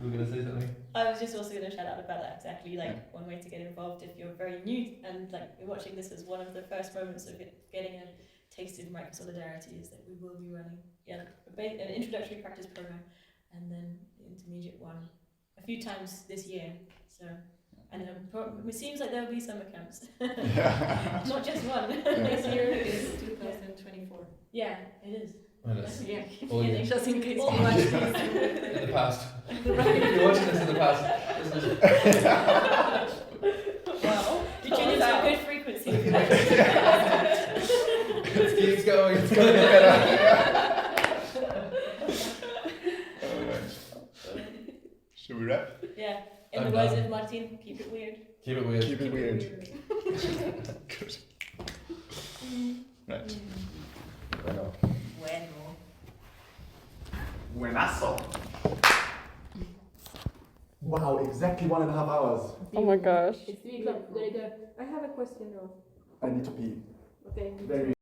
S2: You were going to say something?
S3: I was just also going to shout out about that, exactly, like one way to get involved if you're very new and like you're watching this as one of the first moments of getting a taste in Microsolidarity is that we will be running an introductory practice program and then the intermediate one a few times this year. So, and it seems like there will be summer camps. Not just one.
S4: This year is 2024.
S3: Yeah, it is.
S4: Just in case you
S3: All
S4: watch
S3: years.
S4: this.
S2: In the past. If you're watching this in the past, this is
S3: Well, you tune into a good frequency.
S2: it keeps going, it's going better.
S3: was it, Martin? Keep it weird.
S2: Keep it weird.
S1: Keep it weird. Good. Right.
S2: Bueno.
S1: Buenazo. Wow, exactly 1.5 hours.
S5: Oh my gosh.
S3: It's 3 o'clock. Gotta go.
S4: I have a question though.
S1: I need to pee.
S3: Okay.
S1: Very